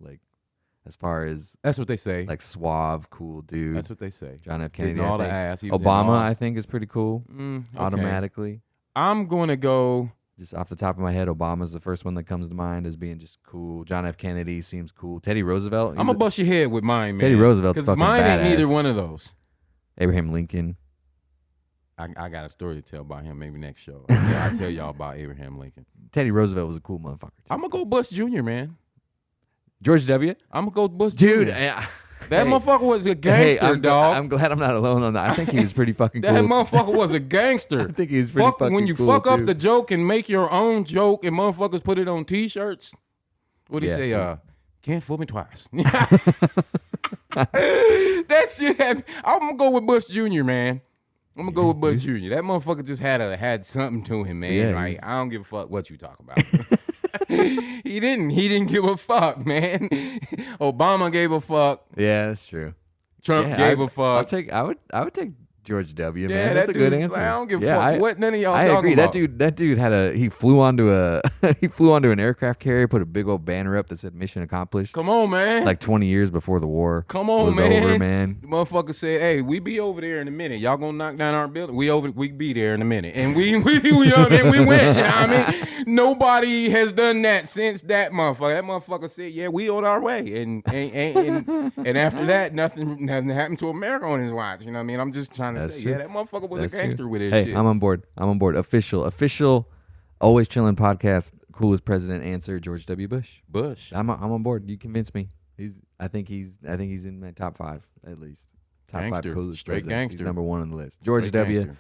as far as that's what they say. Like suave, cool dude. That's what they say. John F. Kennedy. All the ass. Obama, I think, is pretty cool. Okay. Automatically. I'm gonna go. Just off the top of my head, Obama's the first one that comes to mind as being just cool. John F. Kennedy seems cool. Teddy Roosevelt. I'm gonna bust your head with mine, man. Teddy Roosevelt's fucking mine badass. Ain't neither one of those. Abraham Lincoln. I got a story to tell about him maybe next show. I'll tell y'all about Abraham Lincoln. Teddy Roosevelt was a cool motherfucker too. I'm gonna go Bush Jr., man. George W. I'm gonna go Bush Dude, Jr. That motherfucker was a gangster, dog. I'm glad I'm not alone on that. I think he was pretty fucking cool. That motherfucker was a gangster. I think he was pretty fucking cool. When you fuck up the joke and make your own joke and motherfuckers put it on T-shirts. What do you say? Can't fool me twice. That shit I'm gonna go with Bush Jr., man. I'm gonna go with Bush Jr. That motherfucker just had something to him, man. Yeah, like I don't give a fuck what you talk about. He didn't give a fuck, man. Obama gave a fuck. Yeah, that's true. Trump gave a fuck. I would take George W. Yeah, man. That's a good answer. I don't give a fuck what none of y'all talking about. I agree. That dude he flew onto an aircraft carrier, put a big old banner up that said "Mission Accomplished." Come on, man. Like 20 years before the war. Come on, was over, man. The motherfucker said, "Hey, we be over there in a minute. Y'all gonna knock down our building? We be there in a minute." And we went. You know what I mean? Nobody has done that since that motherfucker. That motherfucker said, "Yeah, we on our way." And after that, nothing happened to America on his watch. You know what I mean? I'm just trying to say, true. yeah, that motherfucker was a gangster with his shit. Hey, I'm on board. Official. Always Chillin' podcast. Coolest president answer: George W. Bush. I'm on board. You convinced me. I think he's in my top 5 at least. Top gangster. 5 coolest Straight presidents. gangster. He's number 1 on the list. George Straight W. Gangster.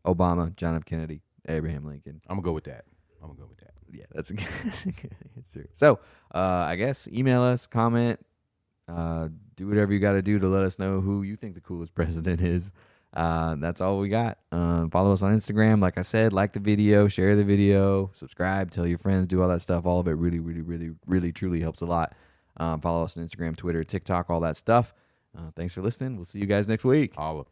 Obama, John F. Kennedy, Abraham Lincoln. I'm gonna go with that. Yeah, that's a good answer. So, I guess email us, comment, do whatever you got to do to let us know who you think the coolest president is. That's all we got. Follow us on Instagram. Like I said, like the video, share the video, subscribe, tell your friends, do all that stuff. All of it really, really, really, really, truly helps a lot. Follow us on Instagram, Twitter, TikTok, all that stuff. Thanks for listening. We'll see you guys next week. Holla.